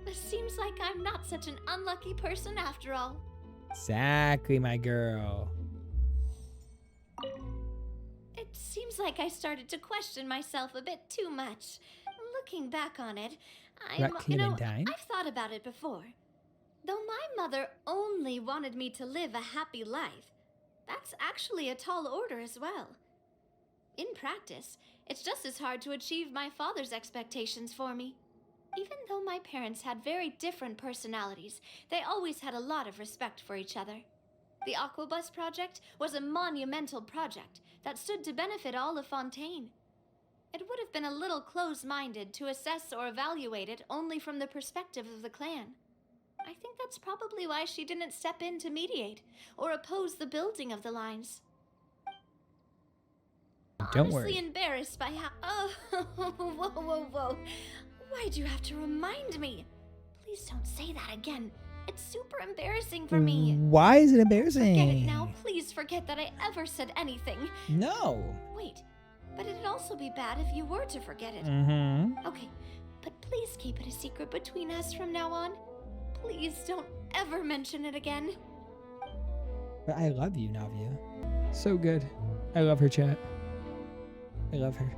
It seems like I'm not such an unlucky person after all. Exactly, my girl. It seems like I started to question myself a bit too much. Looking back on it, Right, Clementine? I've thought about it before. Though my mother only wanted me to live a happy life, that's actually a tall order as well. In practice, it's just as hard to achieve my father's expectations for me. Even though my parents had very different personalities, they always had a lot of respect for each other. The Aquabus project was a monumental project that stood to benefit all of Fontaine. It would have been a little close-minded to assess or evaluate it only from the perspective of the clan. I think that's probably why she didn't step in to mediate or oppose the building of the lines. Don't Honestly worry. embarrassed by how... Oh, whoa. Why'd you have to remind me? Please don't say that again. It's super embarrassing for me. Why is it embarrassing? Forget it now. Please forget that I ever said anything. No. Wait, but it'd also be bad if you were to forget it. Mm-hmm. Okay, but please keep it a secret between us from now on. Please don't ever mention it again. But I love you, Navia. So good. I love her, chat. I love her.